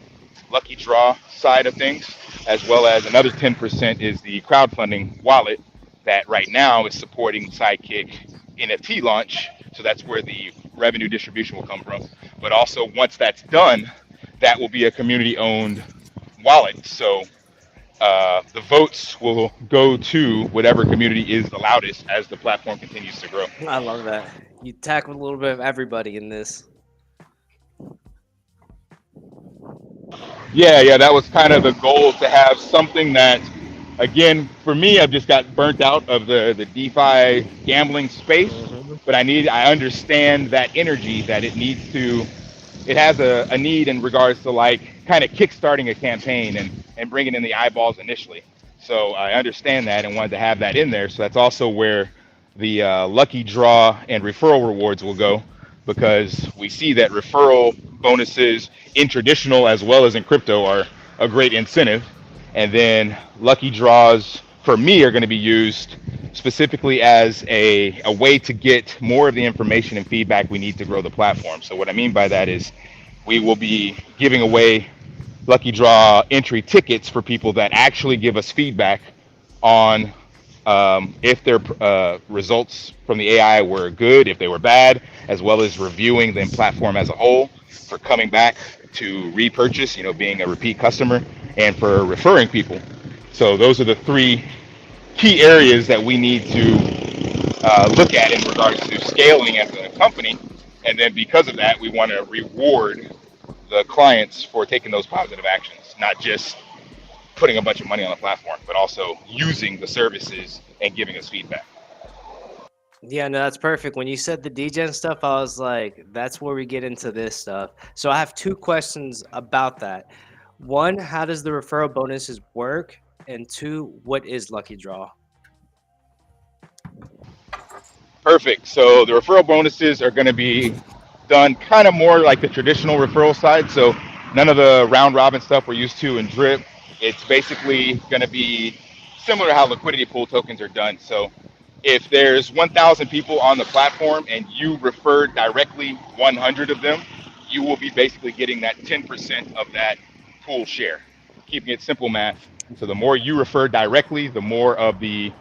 lucky draw side of things, as well as another 10% is the crowdfunding wallet that right now is supporting Sidekick NFT launch. So that's where the revenue distribution will come from. But also once that's done, that will be a community-owned wallet. So the votes will go to whatever community is the loudest as the platform continues to grow. I love that. You tackled a little bit of everybody in this. Yeah, that was kind of the goal, to have something that, again, for me, I've just got burnt out of the DeFi gambling space, but I understand that energy that it needs to, it has a need in regards to like kind of kickstarting a campaign and bringing in the eyeballs initially. So I understand that and wanted to have that in there. So that's also where the lucky draw and referral rewards will go, because we see that referral bonuses in traditional as well as in crypto are a great incentive. And then lucky draws for me are going to be used specifically as a way to get more of the information and feedback we need to grow the platform. So what I mean by that is we will be giving away lucky draw entry tickets for people that actually give us feedback on if their results from the AI were good, if they were bad, as well as reviewing the platform as a whole, for coming back to repurchase, being a repeat customer, and for referring people. So those are the three key areas that we need to look at in regards to scaling as a company. And then because of that, we want to reward the clients for taking those positive actions, not just putting a bunch of money on the platform, but also using the services and giving us feedback. Yeah, no, that's perfect. When you said the DGen stuff, I was like, that's where we get into this stuff. So I have two questions about that. One, how does the referral bonuses work? And two, what is Lucky Draw? Perfect. So the referral bonuses are going to be done kind of more like the traditional referral side. So none of the round robin stuff we're used to in Drip. It's basically going to be similar to how liquidity pool tokens are done. So if there's 1,000 people on the platform and you refer directly 100 of them, you will be basically getting that 10% of that pool share, keeping it simple math. So the more you refer directly, the more of the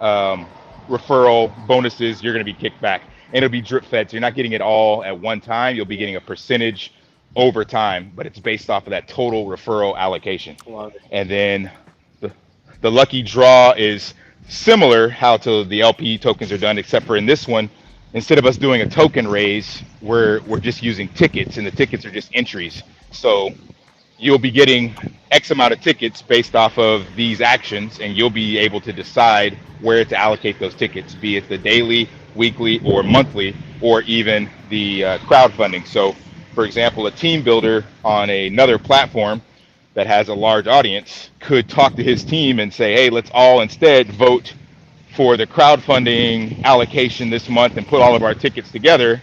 referral bonuses you're going to be kicked back. And it'll be drip fed. So you're not getting it all at one time. You'll be getting a percentage over time, but it's based off of that total referral allocation. And then the lucky draw is similar how to the LP tokens are done, except for in this one, instead of us doing a token raise, we're just using tickets, and the tickets are just entries. So you'll be getting X amount of tickets based off of these actions, and you'll be able to decide where to allocate those tickets, be it the daily, weekly, or monthly, or even the crowdfunding. So, for example, a team builder on another platform that has a large audience could talk to his team and say, hey, let's all instead vote for the crowdfunding allocation this month and put all of our tickets together.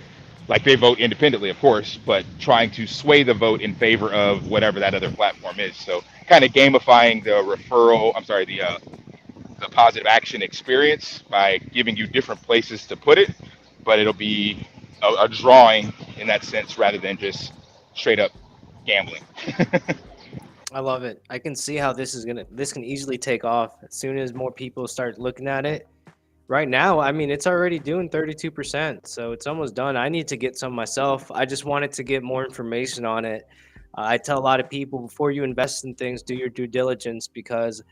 Like, they vote independently, of course, but trying to sway the vote in favor of whatever that other platform is. So kind of gamifying the positive action experience by giving you different places to put it, but it'll be a drawing in that sense rather than just straight up gambling. I love it. I can see how this can easily take off as soon as more people start looking at it. Right now, I mean, it's already doing 32%, so it's almost done. I need to get some myself. I just wanted to get more information on it. I tell a lot of people, before you invest in things, do your due diligence, because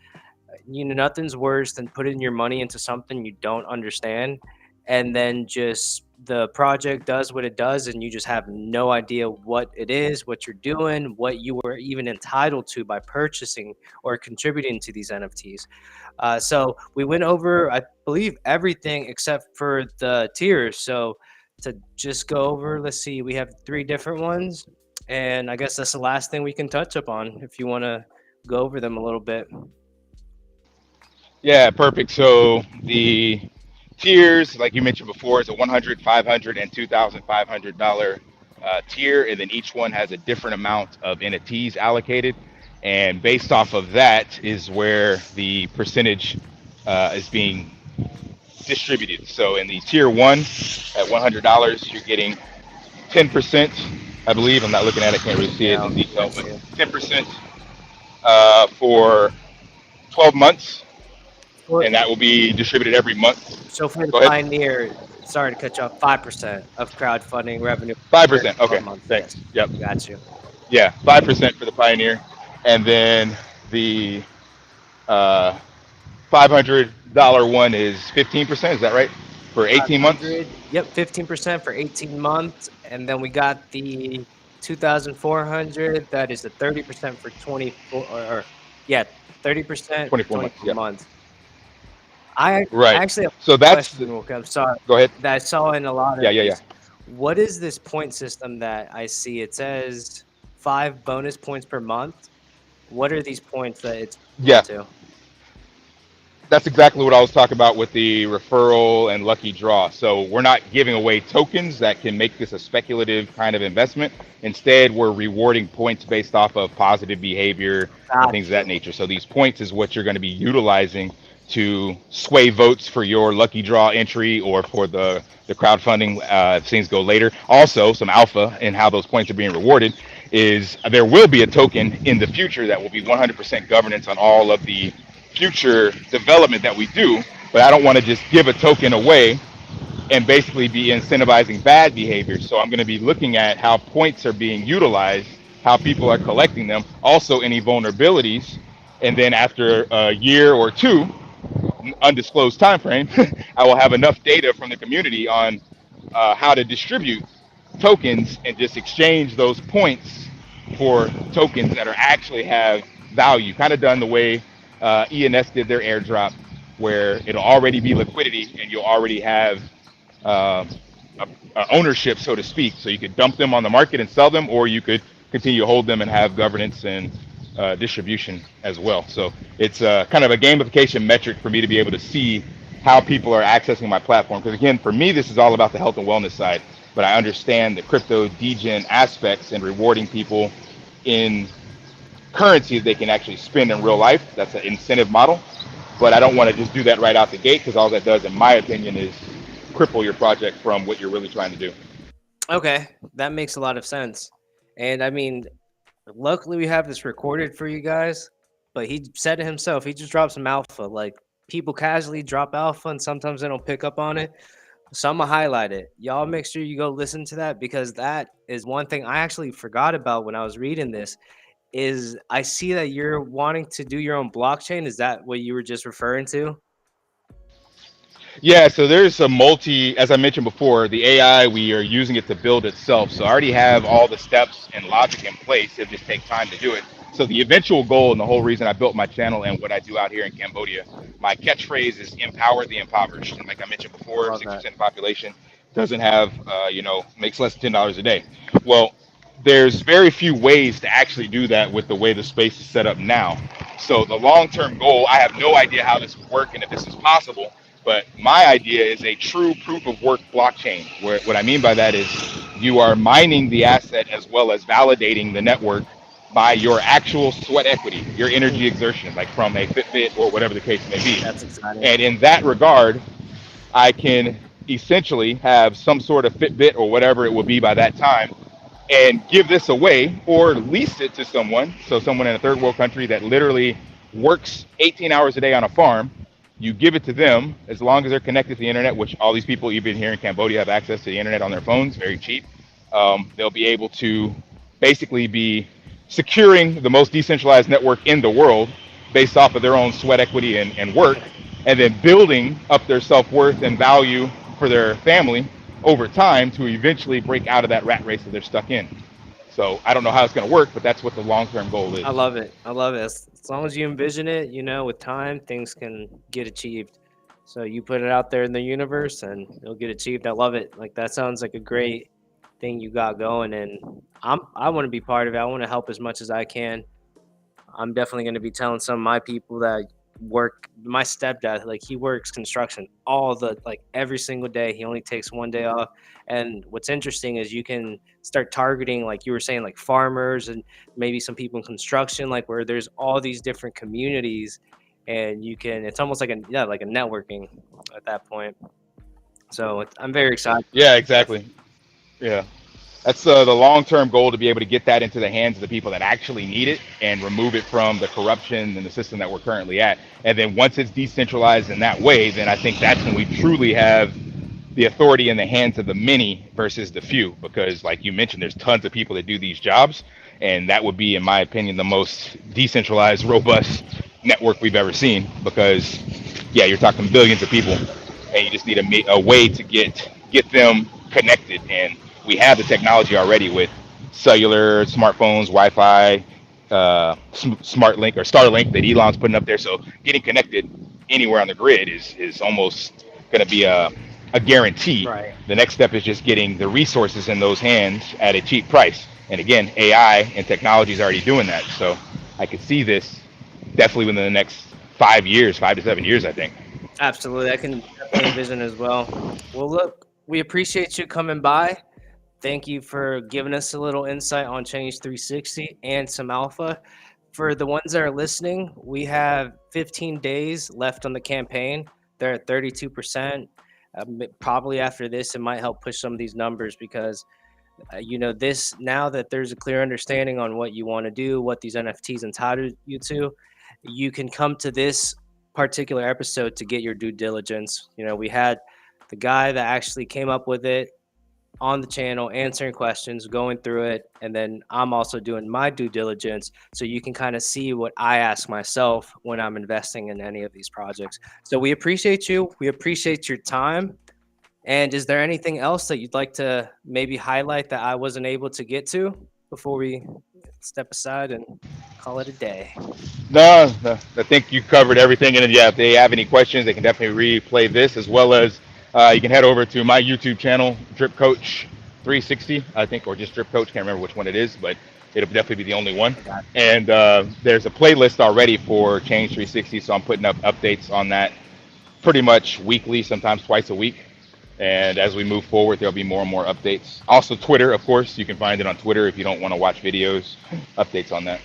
nothing's worse than putting your money into something you don't understand, and then just the project does what it does and you just have no idea what it is, what you're doing, what you were even entitled to by purchasing or contributing to these NFTs. So we went over, I believe, everything except for the tiers. So to just go over, let's see, we have 3 different ones, and I guess that's the last thing we can touch upon if you want to go over them a little bit. Yeah, perfect. So the tiers, like you mentioned before, is a $100, $500, and $2,500 tier, and then each one has a different amount of NFTs allocated, and based off of that is where the percentage is being distributed. So in the tier 1 at $100, you're getting 10%, I believe. I'm not looking at it, can't really see it in detail, but 10% for 12 months. And that will be distributed every month. So for the Pioneer, sorry to cut you off. 5% of crowdfunding revenue. 5%. Per Okay, month. thanks. Yes. Yep. Got you. Yeah, 5% for the Pioneer, and then the $500 one is 15%. Is that right? For 18 months. 500. Yep, 15% for 18 months, and then we got the 2,400. That is the 30% for 24. Or yeah, 30% for 24 months. 24 Yep. months. I Right. actually have So a that's question. Okay, I'm sorry. go ahead. That I saw in a lot of Yeah. these. What is this point system that I see? It says 5 bonus points per month. What are these points that it's equal Yeah. to? That's exactly what I was talking about with the referral and lucky draw. So we're not giving away tokens that can make this a speculative kind of investment. Instead, we're rewarding points based off of positive behavior and Got things of that you. nature. So these points is what you're going to be utilizing to sway votes for your lucky draw entry or for the crowdfunding if things go later. Also, some alpha in how those points are being rewarded is there will be a token in the future that will be 100% governance on all of the future development that we do, but I don't want to just give a token away and basically be incentivizing bad behavior. So I'm going to be looking at how points are being utilized, how people are collecting them, also any vulnerabilities, and then after a year or two, undisclosed time frame, I will have enough data from the community on how to distribute tokens and just exchange those points for tokens that are actually have value. Kind of done the way ENS did their airdrop, where it'll already be liquidity and you'll already have uh, ownership, so to speak. So you could dump them on the market and sell them, or you could continue to hold them and have governance and distribution as well. So it's kind of a gamification metric for me to be able to see how people are accessing my platform. Because again, for me, this is all about the health and wellness side, but I understand the crypto degen aspects and rewarding people in currencies they can actually spend in real life. That's an incentive model. But I don't want to just do that right out the gate, because all that does, in my opinion, is cripple your project from what you're really trying to do. Okay, that makes a lot of sense. And I mean, luckily we have this recorded for you guys. But he said it himself. He just dropped some alpha. Like people casually drop alpha, and sometimes they don't pick up on it. So I'm gonna highlight it. Y'all make sure you go listen to that, because that is one thing I actually forgot about when I was reading this. Is I see that you're wanting to do your own blockchain. Is that what you were just referring to? Yeah, so there's a as I mentioned before, the AI, we are using it to build itself. So I already have all the steps and logic in place. It just takes time to do it. So the eventual goal and the whole reason I built my channel and what I do out here in Cambodia, my catchphrase is empower the impoverished. And like I mentioned before, Love 60% that. of the population doesn't have, makes less than $10 a day. Well, there's very few ways to actually do that with the way the space is set up now. So the long-term goal, I have no idea how this would work and if this is possible, but my idea is a true proof of work blockchain, where what I mean by that is you are mining the asset as well as validating the network by your actual sweat equity, your energy exertion, like from a Fitbit or whatever the case may be. That's exciting. And in that regard, I can essentially have some sort of Fitbit or whatever it will be by that time and give this away or lease it to someone. So someone in a third world country that literally works 18 hours a day on a farm, you give it to them as long as they're connected to the internet, which all these people, even here in Cambodia, have access to the internet on their phones, very cheap. They'll be able to basically be securing the most decentralized network in the world based off of their own sweat equity and work, and then building up their self-worth and value for their family over time to eventually break out of that rat race that they're stuck in. So I don't know how it's going to work, but that's what the long-term goal is. I love it. I love it. As long as you envision it, with time, things can get achieved. So you put it out there in the universe and it'll get achieved. I love it. Like that sounds like a great thing you got going, and I want to be part of it. I want to help as much as I can. I'm definitely going to be telling some of my people that work. My stepdad, like he works construction every single day. He only takes one day off. And what's interesting is you can start targeting, like you were saying, like farmers and maybe some people in construction, like where there's all these different communities, and it's almost like a networking at that point. So I'm very excited. Yeah, exactly. Yeah. That's the long-term goal, to be able to get that into the hands of the people that actually need it and remove it from the corruption and the system that we're currently at. And then once it's decentralized in that way, then I think that's when we truly have the authority in the hands of the many versus the few, because like you mentioned, there's tons of people that do these jobs, and that would be, in my opinion, the most decentralized, robust network we've ever seen. Because yeah, you're talking billions of people, and you just need a way to get them connected. And we have the technology already with cellular, smartphones, Wi-Fi, Smart Link or Starlink that Elon's putting up there. So getting connected anywhere on the grid is almost going to be a guarantee. Right. The next step is just getting the resources in those hands at a cheap price. And again, AI and technology is already doing that. So I could see this definitely within the next 5 years, 5 to 7 years, I think. Absolutely. I can definitely envision as well. Well, look, we appreciate you coming by. Thank you for giving us a little insight on Change 360 and some alpha. For the ones that are listening, we have 15 days left on the campaign. They're at 32%. Probably after this, it might help push some of these numbers because, this now that there's a clear understanding on what you want to do, what these NFTs entitle you to, you can come to this particular episode to get your due diligence. We had the guy that actually came up with it on the channel, answering questions, going through it, and then I'm also doing my due diligence so you can kind of see what I ask myself when I'm investing in any of these projects. So we appreciate you. We appreciate your time. And is there anything else that you'd like to maybe highlight that I wasn't able to get to before we step aside and call it a day? No, I think you covered everything. And yeah, if they have any questions, they can definitely replay this, as well as you can head over to my YouTube channel, Drip Coach 360, I think, or just Drip Coach. Can't remember which one it is, but it'll definitely be the only one. And there's a playlist already for Change 360, so I'm putting up updates on that pretty much weekly, sometimes twice a week. And as we move forward, there'll be more and more updates. Also, Twitter, of course, you can find it on Twitter if you don't want to watch videos, updates on that.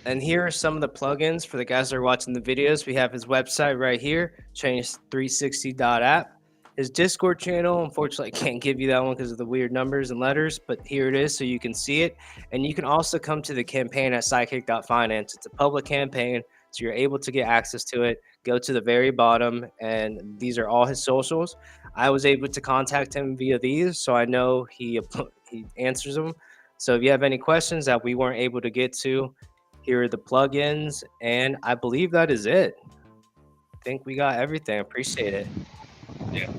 And here are some of the plugins for the guys that are watching the videos. We have his website right here, change360.app. His Discord channel, unfortunately, I can't give you that one because of the weird numbers and letters, but here it is so you can see it. And you can also come to the campaign at Sidekick.Finance. It's a public campaign, so you're able to get access to it. Go to the very bottom, and these are all his socials. I was able to contact him via these, so I know he answers them. So if you have any questions that we weren't able to get to, here are the plugins, and I believe that is it. I think we got everything. Appreciate it. Yeah,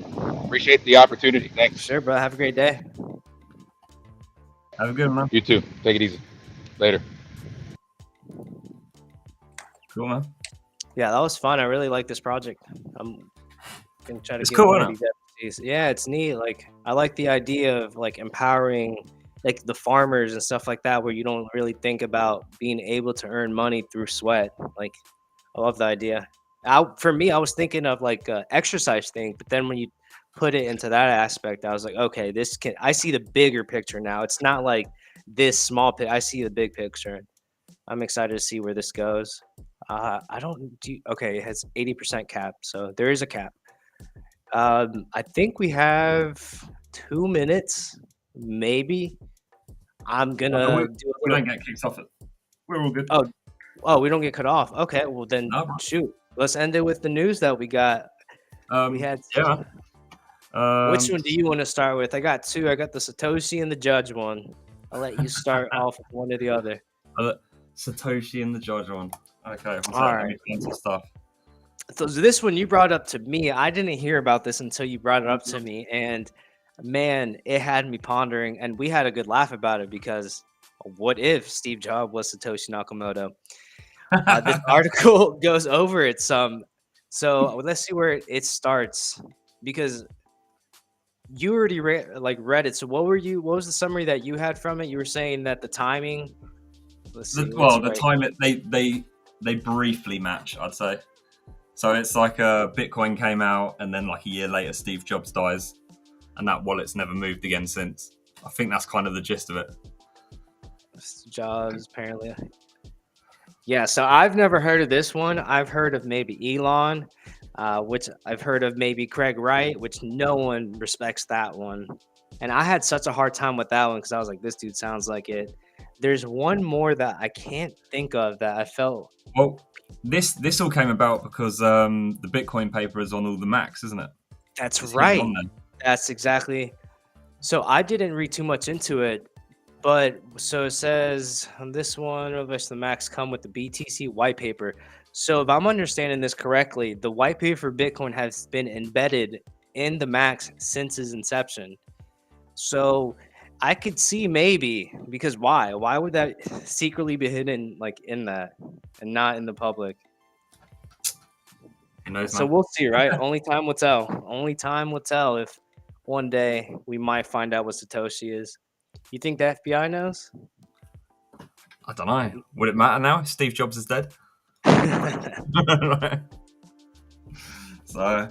appreciate the opportunity. Thanks. Sure, bro. Have a great day. Have a good one, man. You too. Take it easy. Later. Cool, man. Yeah, that was fun. I really like this project. I'm gonna try to It's get cool, one of isn't these NFTs. Yeah, it's neat. Like, I like the idea of like empowering like the farmers and stuff like that, where you don't really think about being able to earn money through sweat. Like, I love the idea. For me, I was thinking of like a exercise thing, but then when you put it into that aspect, I was like, okay, I see the bigger picture now. It's not like this small I see the big picture. I'm excited to see where this goes. Okay, it has 80% cap, so there is a cap. I think we have 2 minutes, maybe. I'm gonna do We don't get kicked off it. We're all good. Oh, we don't get cut off. Okay, well then, No, bro. shoot. Let's end it with the news that we got. We had. Yeah. Which one do you want to start with? I got two. I got the Satoshi and the Judge one. I'll let you start off with one or the other. Satoshi and the Judge one. Okay. All right. Some stuff. So this one you brought up to me. I didn't hear about this until you brought it up to me, and man, it had me pondering. And we had a good laugh about it because what if Steve Jobs was Satoshi Nakamoto? This article goes over it some. So let's see where it starts, because you already read it. So what was the summary that you had from it? You were saying that the timing. The time they briefly match, I'd say. So it's like Bitcoin came out, and then like a year later, Steve Jobs dies, and that wallet's never moved again since. I think that's kind of the gist of it. Jobs, apparently. Yeah, so I've never heard of this one. I've heard of maybe Elon, which I've heard of maybe Craig Wright, which no one respects that one. And I had such a hard time with that one because I was like, this dude sounds like it. There's one more that I can't think of that I felt. Well, this all came about because the Bitcoin paper is on all the Macs, isn't it? That's right. That's exactly. So I didn't read too much into it, but so it says on this one, of which the Macs come with the BTC white paper. So if I'm understanding this correctly, the white paper for Bitcoin has been embedded in the Macs since its inception. So I could see maybe because why? Why would that secretly be hidden like in that and not in the public? Who knows, So man? we'll see, right? Only time will tell. Only time will tell if one day we might find out what Satoshi is. You think the FBI knows? I don't know. Would it matter now? Steve Jobs is dead. So,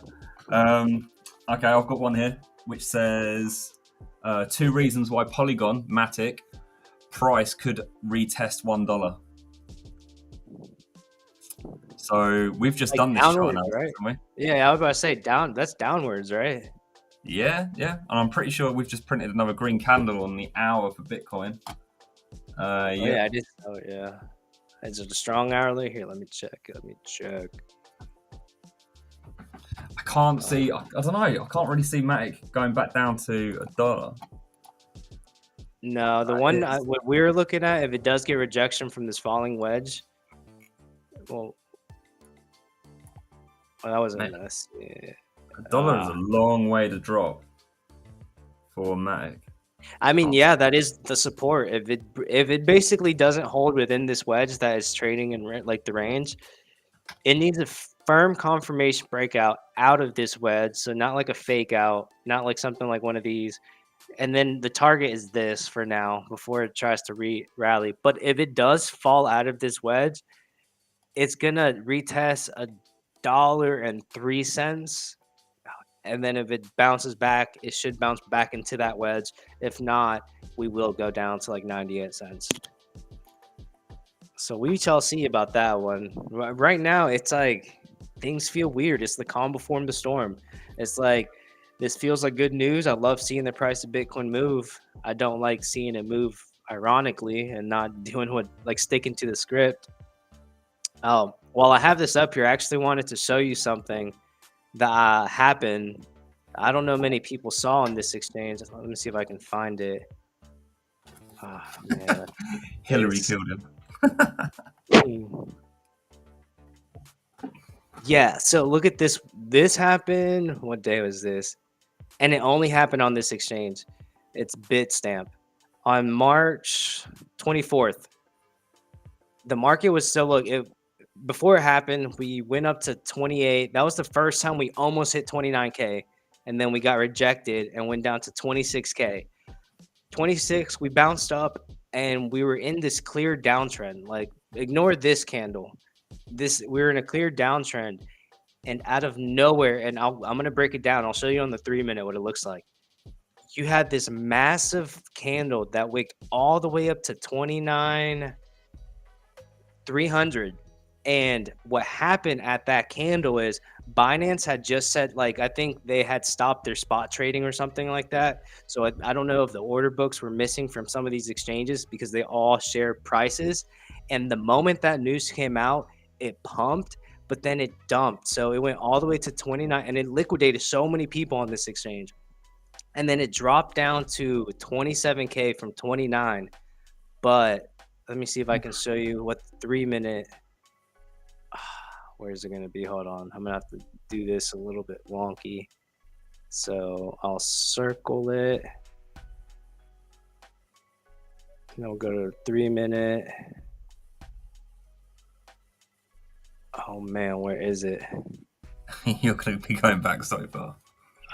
okay, I've got one here which says 2 reasons why Polygon MATIC price could retest $1. So we've just Like done this chart downwards, analysis, right? haven't we? Yeah, I was about to say down. That's downwards, right? Yeah, and I'm pretty sure we've just printed another green candle on the hour for Bitcoin. Oh, yeah, I did. Oh, yeah. Is it a strong hourly? Here, let me check. I can't see. I don't know. I can't really see MATIC going back down to $1. No, the one what we were looking at, if it does get rejection from this falling wedge, well, that wasn't us. Yeah. $1 is a long way to drop for MATIC. I mean, yeah, that is the support. If it basically doesn't hold within this wedge that is trading in like the range, it needs a firm confirmation breakout out of this wedge. So not like a fake out, not like something like one of these. And then the target is this for now before it tries to rally. But if it does fall out of this wedge, it's gonna retest $1.03. And then if it bounces back, it should bounce back into that wedge. If not, we will go down to like 98 cents. So we shall see about that one. Right now, it's like things feel weird. It's the calm before the storm. It's like this feels like good news. I love seeing the price of Bitcoin move. I don't like seeing it move ironically and not doing what, like sticking to the script. Oh, while I have this up here, I actually wanted to show you something that happened. I don't know many people saw on this exchange. Let me see if I can find it. Oh, man. Hillary killed him. Yeah, so look at this. This happened. What day was this? And it only happened on this exchange. It's Bitstamp. On March 24th, the market was still before it happened, we went up to 28. That was the first time we almost hit 29K. And then we got rejected and went down to 26K. 26, we bounced up and we were in this clear downtrend. Like, ignore this candle. We were in a clear downtrend. And out of nowhere, and I'm going to break it down. I'll show you on the 3-minute what it looks like. You had this massive candle that wicked all the way up to 29,300. And what happened at that candle is Binance had just said, like, I think they had stopped their spot trading or something like that. So I don't know if the order books were missing from some of these exchanges because they all share prices. And the moment that news came out, it pumped, but then it dumped. So it went all the way to 29 and it liquidated so many people on this exchange. And then it dropped down to 27K from 29. But let me see if I can show you what the 3-minute. Where is it going to be? Hold on. I'm going to have to do this a little bit wonky. So I'll circle it. And we'll go to 3-minute. Oh, man. Where is it? You're going to be going back so far.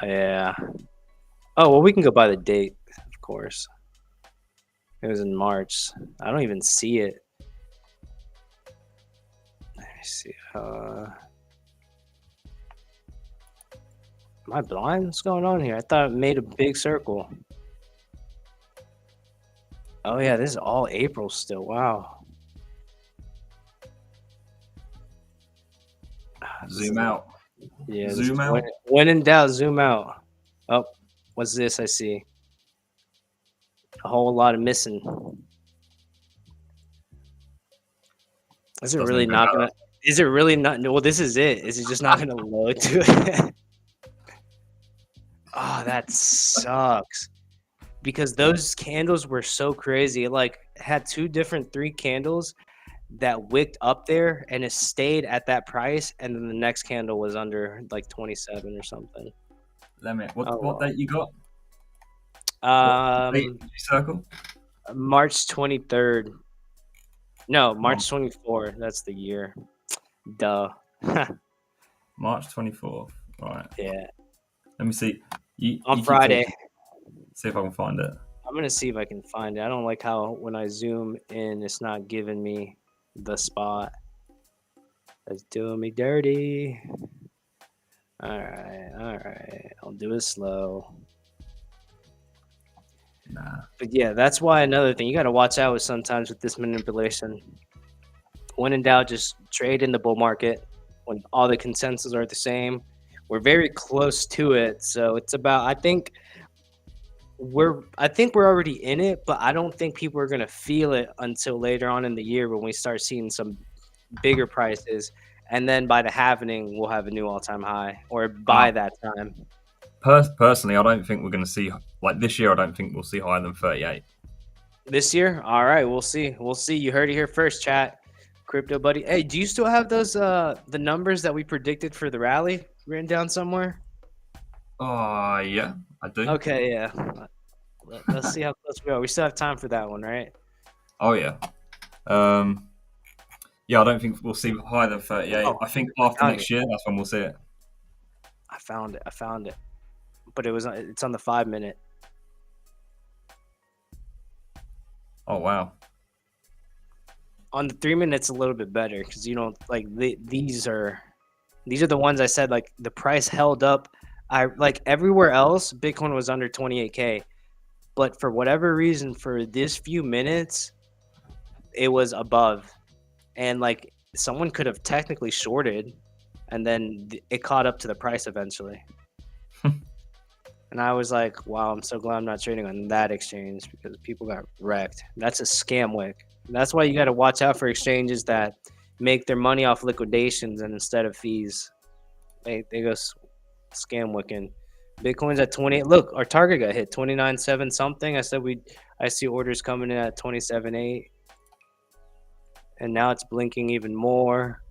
Yeah. Oh, well, we can go by the date, of course. It was in March. I don't even see it. Let me see. Am I blind? What's going on here? I thought it made a big circle. Oh, yeah, this is all April still. Wow. Zoom out. Yeah. Zoom out. When in doubt, zoom out. Oh, what's this I see? A whole lot of missing. Is it really not gonna? Is it really not? Well, this is it. Is it just not gonna load to it? Oh, that sucks. Because those candles were so crazy. It like had 3 candles that wicked up there and it stayed at that price, and then the next candle was under like 27 or something. Let me. What Oh, what well. date you got? What date did you circle? March 23rd. No, March 24th. That's the year. Duh. March 24th. Right. Yeah. Let me see. On keep Friday. talking. See if I can find it. I'm gonna see if I can find it. I don't like how when I zoom in, it's not giving me the spot. That's doing me dirty. All right. I'll do it slow. Nah. But yeah, that's why another thing you got to watch out with sometimes with this manipulation. When in doubt, just trade in the bull market when all the consensus are the same. We're very close to it, so it's about. I think we're already in it, but I don't think people are gonna feel it until later on in the year when we start seeing some bigger prices, and then by the halvening, we'll have a new all-time high, or by that time. Personally, I don't think we're going to see like this year. I don't think we'll see higher than 38. This year, all right, we'll see. We'll see. You heard it here first, chat. Crypto buddy. Hey, do you still have those the numbers that we predicted for the rally written down somewhere? Oh, yeah, I do. Okay, yeah. Let's see how close we are. We still have time for that one, right? Oh, yeah. Yeah, I don't think we'll see higher than 38. Oh, I think after found next year, that's when we'll see it. I found it. But it's on the 5-minute. Oh, wow. On the 3-minute, it's a little bit better because you don't like these are the ones I said like the price held up. I like everywhere else, Bitcoin was under 28K, but for whatever reason, for this few minutes, it was above, and like someone could have technically shorted, and then it caught up to the price eventually. And I was like, wow, I'm so glad I'm not trading on that exchange because people got wrecked. That's a scam wick. That's why you got to watch out for exchanges that make their money off liquidations and instead of fees. They go scam wicking. Bitcoin's at 28. Look, our target got hit 29.7 something. I see orders coming in at 27.8. And now it's blinking even more.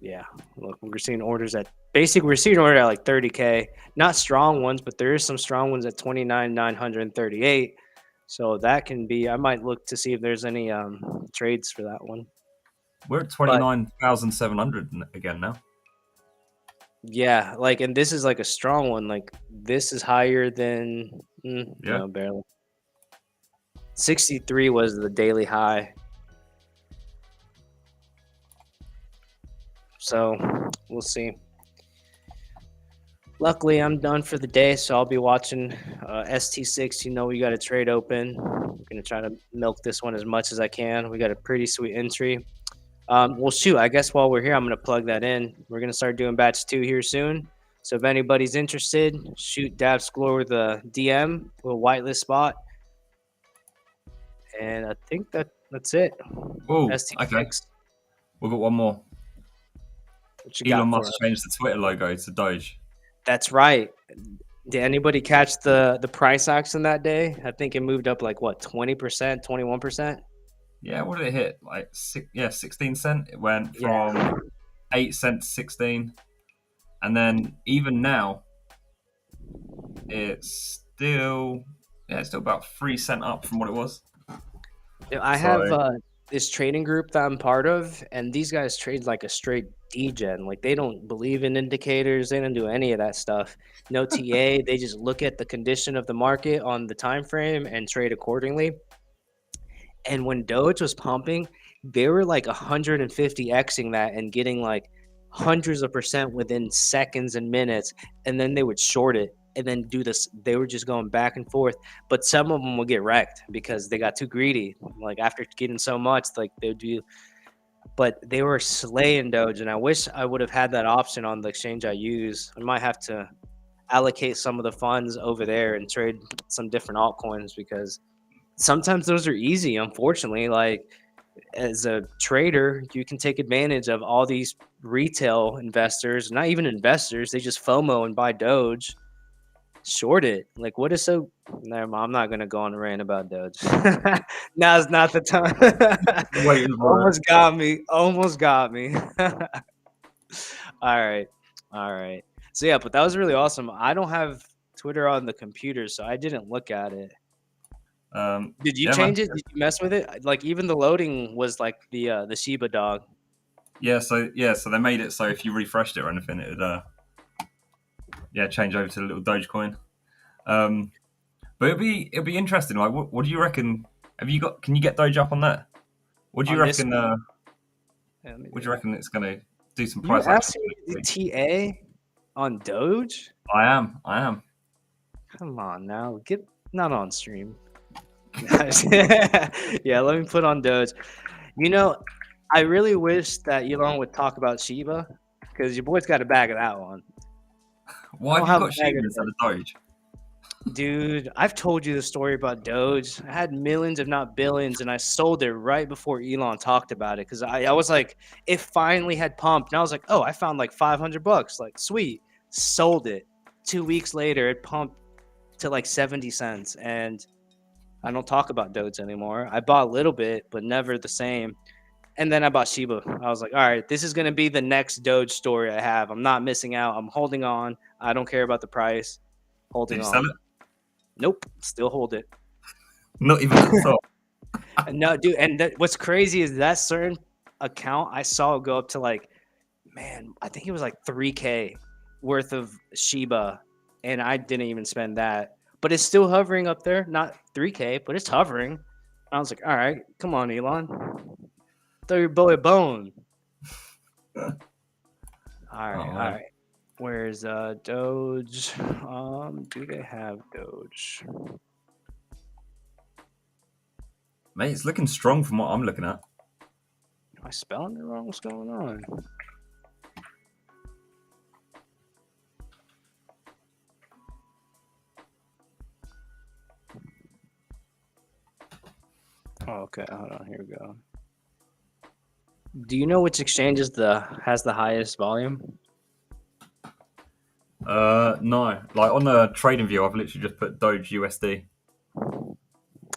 Yeah, look, we're seeing orders at like 30K. Not strong ones, but there is some strong ones at 29,938. So that can be. I might look to see if there's any trades for that one. We're at 29,700 again now. Yeah, like, and this is like a strong one. Like this is higher than no, barely. 63 was the daily high. So we'll see. Luckily, I'm done for the day, so I'll be watching ST6. You know, we got a trade open. I'm going to try to milk this one as much as I can. We got a pretty sweet entry. Well, shoot, I guess while we're here, I'm going to plug that in. We're going to start doing batch 2 here soon. So if anybody's interested, shoot Dabscore with a DM, with a whitelist spot. And I think that's it. Oh, ST6. okay. We've got one more. Elon Musk changed the Twitter logo to Doge. That's right. Did anybody catch the price action that day? I think it moved up like what, 20%, 21%? Yeah, what did it hit? Like 16 cents. It went from 8 cents to 16. And then even now it's still about 3 cents up from what it was. I have this trading group that I'm part of, and these guys trade like a straight degen. Like they don't believe in indicators. They don't do any of that stuff. No TA. They just look at the condition of the market on the time frame and trade accordingly. And when Doge was pumping, they were like 150xing that and getting like hundreds of percent within seconds and minutes, and then they would short it and then do this. They were just going back and forth, but some of them would get wrecked because they got too greedy. Like after getting so much, like they would do. But they were slaying Doge, and I wish I would have had that option on the exchange I use. I might have to allocate some of the funds over there and trade some different altcoins because sometimes those are easy. Unfortunately, like as a trader, you can take advantage of all these retail investors, not even investors. They just FOMO and buy Doge. Short it. Like, what is so? Never mind, I'm not gonna go on a rant about Doge. Now's not the time. Waiting for it. Almost got me. Almost got me. All right. All right. So yeah, but that was really awesome. I don't have Twitter on the computer, so I didn't look at it. Did you Yeah, man. change it? Did you mess with it? Like even the loading was like the Shiba dog. So they made it so if you refreshed it or anything, it'd change over to the little Dogecoin. But it'd be interesting. Like, what do you reckon? Can you get Doge up on there? What do you On this reckon? one? Yeah, let me What do do you it. reckon it's gonna do some You price action? asking me the TA on Doge? I am. Come on now, get not on stream. Yeah, let me put on Doge. You know, I really wish that Elon would talk about Shiba because your boy's got a bag of that one. Why have don't you have a got bag Shiba of instead of Doge? Dude, I've told you the story about Doge. I had millions, if not billions, and I sold it right before Elon talked about it because I was like, it finally had pumped. And I was like, oh, I found like $500. Like, sweet. Sold it. 2 weeks later, it pumped to like 70 cents. And I don't talk about Doge anymore. I bought a little bit, but never the same. And then I bought Shiba. I was like, all right, this is going to be the next Doge story I have. I'm not missing out. I'm holding on. I don't care about the price. Did Holding you sell on. it? Nope. Still hold it. Not even at the top. No, dude. And what's crazy is that certain account I saw it go up to like, man, I think it was like 3K worth of Shiba. And I didn't even spend that. But it's still hovering up there. Not 3K, but it's hovering. I was like, all right, come on, Elon. Throw your boy a bone. All right, Oh, all man. right. Where's Doge? Do they have Doge? Mate, it's looking strong from what I'm looking at. Am I spelling it wrong? What's going on? Oh, okay, hold on. Here we go. Do you know which exchange has the highest volume? No. Like on the trading view, I've literally just put Doge USD.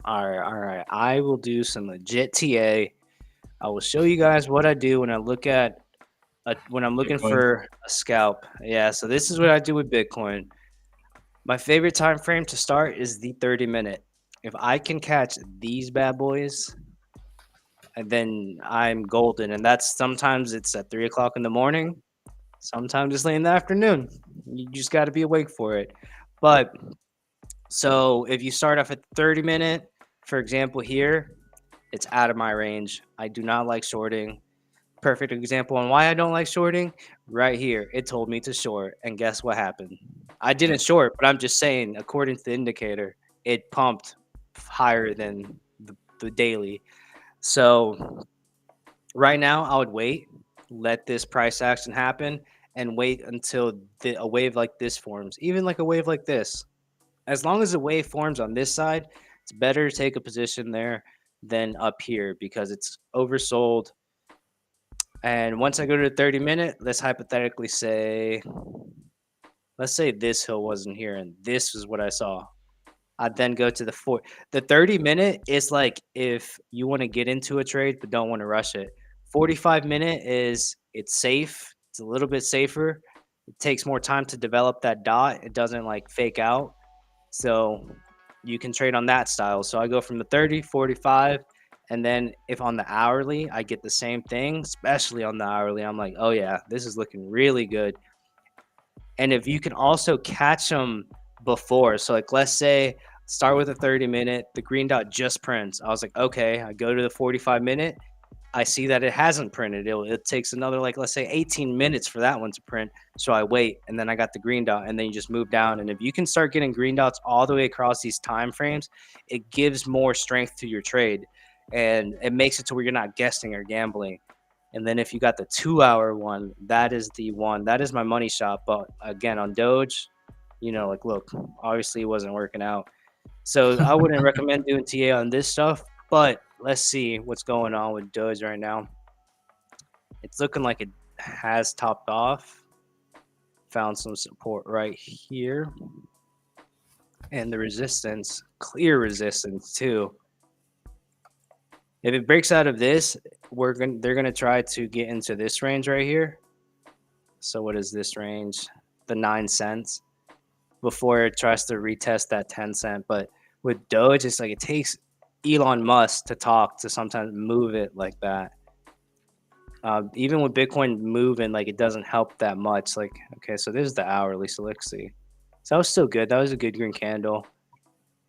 All right, all right. I will do some legit TA. I will show you guys what I do when I look at when I'm looking Bitcoin. for a scalp. Yeah, so this is what I do with Bitcoin. My favorite time frame to start is the 30-minute. If I can catch these bad boys, and then I'm golden. And that's sometimes it's at 3 o'clock in the morning, sometimes it's late in the afternoon. You just got to be awake for it. But so if you start off at 30-minute, for example, here, it's out of my range. I do not like shorting. Perfect example on why I don't like shorting. Right here, it told me to short, and guess what happened? I didn't short, but I'm just saying, according to the indicator, it pumped higher than the daily. So right now, I would wait, let this price action happen, and wait until a wave like this forms, even like a wave like this. As long as a wave forms on this side, it's better to take a position there than up here because it's oversold. And once I go to the 30-minute, let's hypothetically say, let's say this hill wasn't here and this is what I saw. I'd then go to the 30-minute is like if you want to get into a trade but don't want to rush it. 45-minute is it's safe. It's a little bit safer. It takes more time to develop that dot. It doesn't like fake out. So you can trade on that style. So I go from the 30, 45, and then if on the hourly, I get the same thing, especially on the hourly. I'm like, oh yeah, this is looking really good. And if you can also catch them before, so like let's say start with a 30-minute, the green dot just prints. I was like, okay, I go to the 45-minute. I see that it hasn't printed. It takes another, like, let's say 18 minutes for that one to print. So I wait, and then I got the green dot, and then you just move down. And if you can start getting green dots all the way across these time frames, it gives more strength to your trade. And it makes it to where you're not guessing or gambling. And then if you got the 2 hour one, that is the one. That is my money shot. But again, on Doge, like, look, obviously it wasn't working out. So I wouldn't recommend doing TA on this stuff. But let's see what's going on with Doge right now. It's looking like it has topped off. Found some support right here. and the resistance, clear resistance too. If it breaks out of this, they're gonna try to get into this range right here. So what is this range? The 9 cents before it tries to retest that 10 cent. But with Doge, it's like it takes Elon Musk to talk to sometimes move it like that. Even with Bitcoin moving, like it doesn't help that much. Like, okay, so this is the hourly, so let's see. So that was still good. That was a good green candle.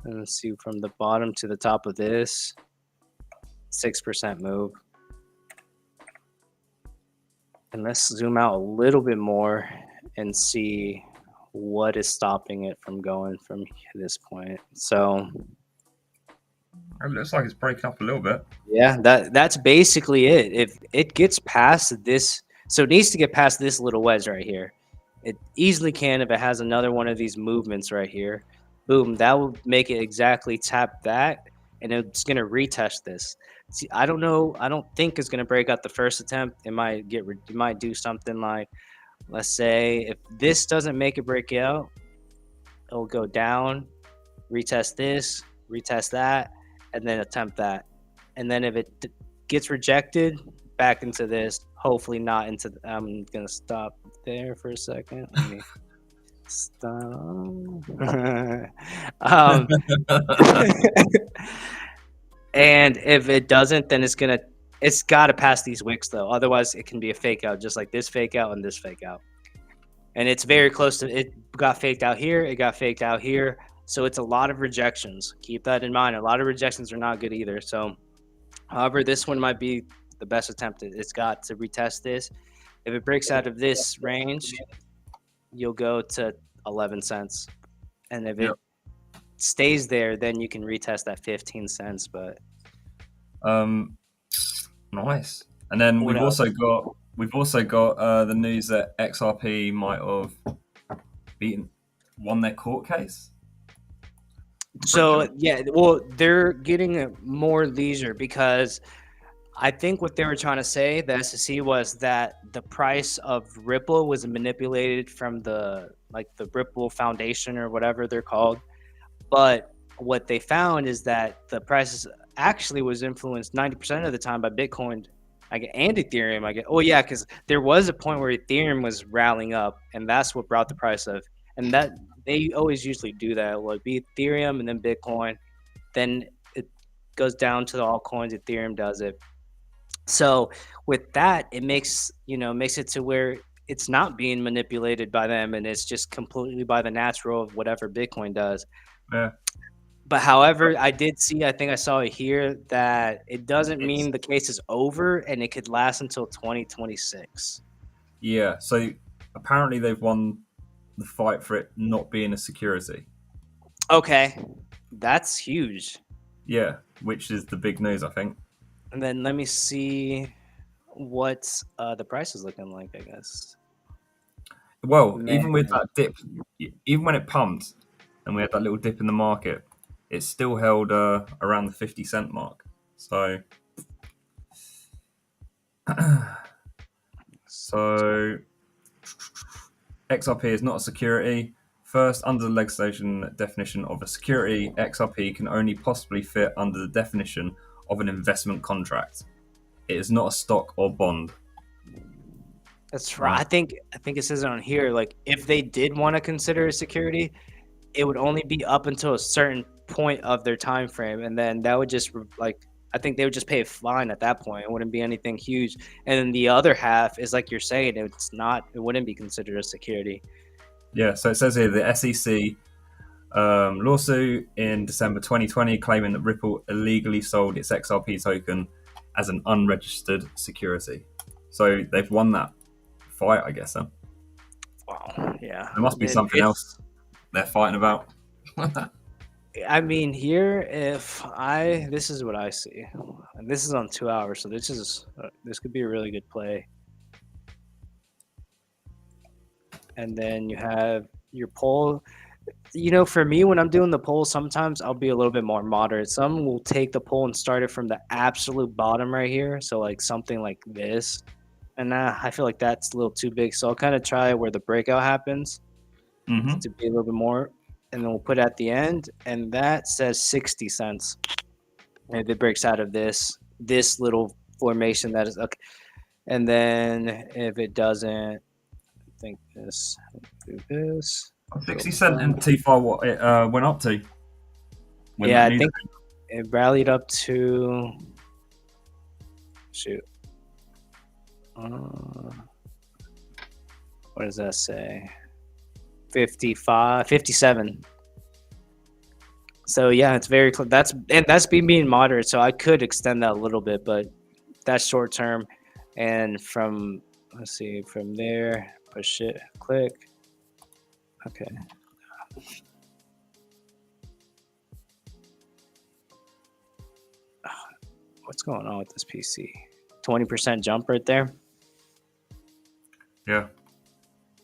And let's see from the bottom to the top of this, 6% move. And let's zoom out a little bit more and see what is stopping it from going from this point. So It looks like it's breaking up a little bit. yeah, that's basically it. If it gets past this, so it needs to get past this little wedge right here. It easily can if it has another one of these movements right here. Boom, that will make it exactly tap that, and it's gonna retest this. See, I don't know. I don't think it's gonna break out the first attempt. It might it might do something like, let's say, if this doesn't make it break out, it'll go down, retest this, retest that, and then attempt that. And then if it gets rejected, back into this. Hopefully not into. I'm gonna stop there for a second. Let me stop. And if it doesn't, then it's got to pass these wicks though. Otherwise, it can be a fake out, just like this fake out and this fake out. And it's very close to it. Got faked out here. It got faked out here. So it's a lot of rejections. Keep that in mind. A lot of rejections are not good either. So, however, this one might be the best attempt. It's got to retest this. If it breaks out of this range, you'll go to 11 cents. And if it stays there, then you can retest that 15 cents. But nice. And then we've also got the news that XRP might have won their court case. So yeah, well, they're getting more leisure because I think what they were trying to say, the SEC, was that the price of Ripple was manipulated from the Ripple Foundation or whatever they're called. But what they found is that the prices actually was influenced 90% of the time by Bitcoin and Ethereum. Oh yeah, because there was a point where Ethereum was rallying up, and that's what brought the price of. And that they always usually do that. Like be Ethereum and then Bitcoin, then it goes down to the altcoins. Ethereum does it. So with that, it makes it to where it's not being manipulated by them, and it's just completely by the natural of whatever Bitcoin does. Yeah. But however, I think I saw it here that it doesn't mean the case is over, and it could last until 2026. Yeah. So apparently they've won the fight for it not being a security. Okay, that's huge. Yeah, which is the big news, I think. And then let me see what the price is looking like, I guess. Well, even with that dip, even when it pumped and we had that little dip in the market, it still held around the 50 cent mark. So, XRP is not a security. First, under the legislation definition of a security, XRP can only possibly fit under the definition of an investment contract. It is not a stock or bond. That's right. I think it says it on here. Like, if they did want to consider a security, it would only be up until a certain point of their time frame, and then that would just I think they would just pay a fine at that point. It wouldn't be anything huge. And then the other half is like you're saying, it wouldn't be considered a security. Yeah. So it says here the SEC lawsuit in December 2020 claiming that Ripple illegally sold its XRP token as an unregistered security. So they've won that fight, I guess. Then. Wow. Yeah. There must be something else they're fighting about. I mean, here, this is what I see, and this is on 2 hours, so this could be a really good play. And then you have your poll. For me, when I'm doing the poll, sometimes I'll be a little bit more moderate. Some will take the poll and start it from the absolute bottom right here, so like something like this. And I feel like that's a little too big, so I'll kind of try where the breakout happens to be a little bit more. and then we'll put it at the end, and that says 60 cents. And if it breaks out of this little formation, that is okay. And then if it doesn't, I think this, do this. 60 cent and T5 what it went up to. When Yeah, that I news think it rallied up to, shoot. What does that say? 55, 57. So yeah, it's very close. That's being moderate. So I could extend that a little bit, but that's short term. And from, let's see, from there, push it, click. Okay. What's going on with this PC? 20% jump right there. Yeah.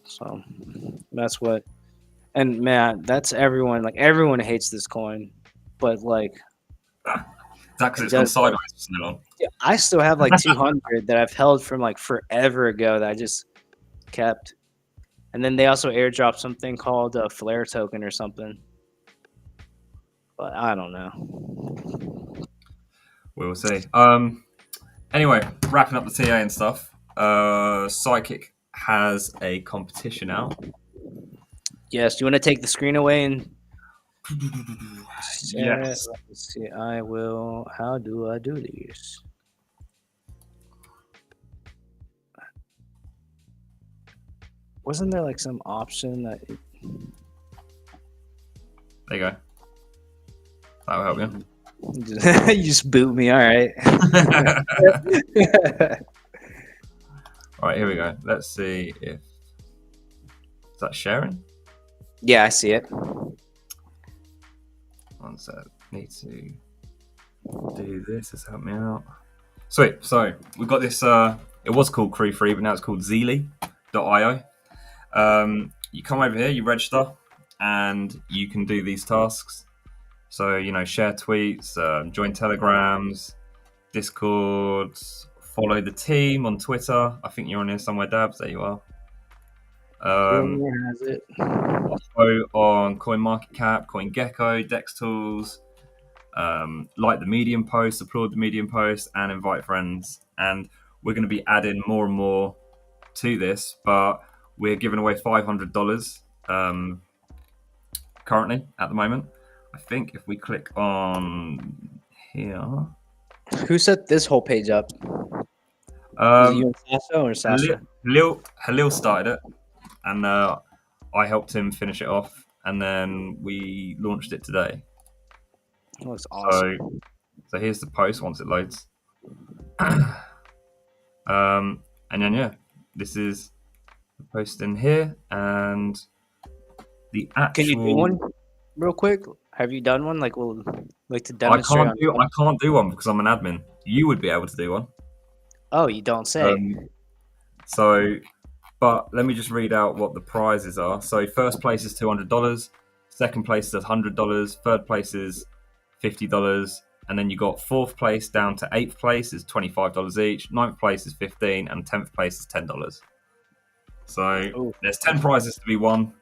So that's what, and man, that's everyone. Like everyone hates this coin, but like, Is that because It it's gone does. sideways for so long? yeah, I still have like 200 that I've held from like forever ago that I just kept. And then they also airdropped something called a flare token or something. But I don't know. We will see. Anyway, wrapping up the TA and stuff. Sidekick has a competition out. Yes, do you want to take the screen away and share it? Yes. Let me see. I will. How do I do this? Wasn't there like some option that There you go. That'll help you. you just boot me? All right. All right, here we go. Let's see if is that sharing. Yeah, I see it. One sec. Need to do this. This help me out. Sweet. So we've got this. It was called Crew Free, but now it's called Zeely.io. You come over here, you register, and you can do these tasks. So share tweets, join telegrams, discords, follow the team on Twitter. I think you're on here somewhere, Dabs. There you are. Rumor has it. Follow on CoinMarketCap, CoinGecko, DexTools. Like the Medium post, applaud the Medium post, and invite friends. And we're going to be adding more and more to this, but we're giving away $500 currently at the moment. I think if we click on here, Who set this whole page up? Was it you and Sasha or Sasha? Halil started it, and I helped him finish it off, and then we launched it today. That looks awesome. So here's the post once it loads. And then this is the post in here, and the actual. Can you do one real quick? Have you done one? Like we'll like to I demonstrate. can't do one because I'm an admin. You would be able to do one. Oh, you don't say. But let me just read out what the prizes are. So first place is $200, second place is $100, third place is $50, and then you got fourth place down to eighth place is $25 each, ninth place is $15, and 10th place is $10. So there's 10 prizes to be won.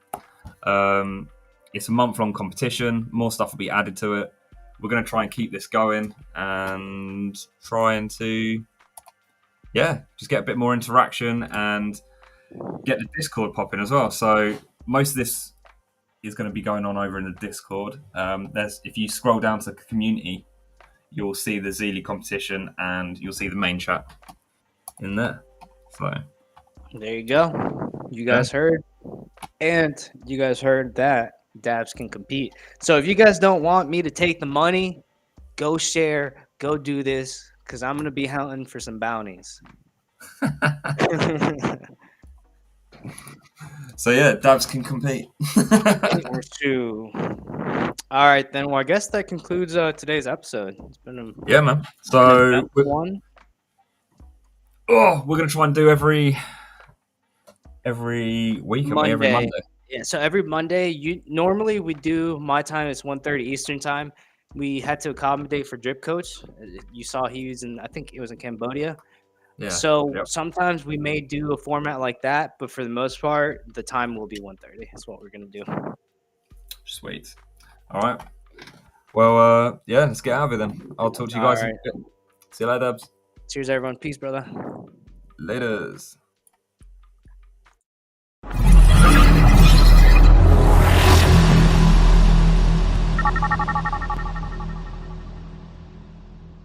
It's a month-long competition. More stuff will be added to it. We're going to try and keep this going and trying to, just get a bit more interaction and get the Discord popping as well. So most of this is going to be going on over in the Discord. If you scroll down to the community, you'll see the Zeely competition and you'll see the main chat in there. So there you go. You guys heard, and you guys heard that Dabs can compete. So if you guys don't want me to take the money, go share, go do this, because I'm going to be hunting for some bounties. So Dabs can compete. Or two. All right, then. Well, I guess that concludes today's episode. It's been man. So one. We're gonna try and do every week, every Monday. Yeah, so every Monday. Normally we do my time is 1:30 Eastern time. We had to accommodate for Drip Coach. You saw he was I think it was in Cambodia. Yeah. So sometimes we may do a format like that, but for the most part, the time will be 1:30. That's what we're gonna do. Sweet. All right. Well, yeah, let's get out of it then. I'll talk to you All guys in right. a bit. See you later, Dubs. Cheers, everyone. Peace, brother. Laters.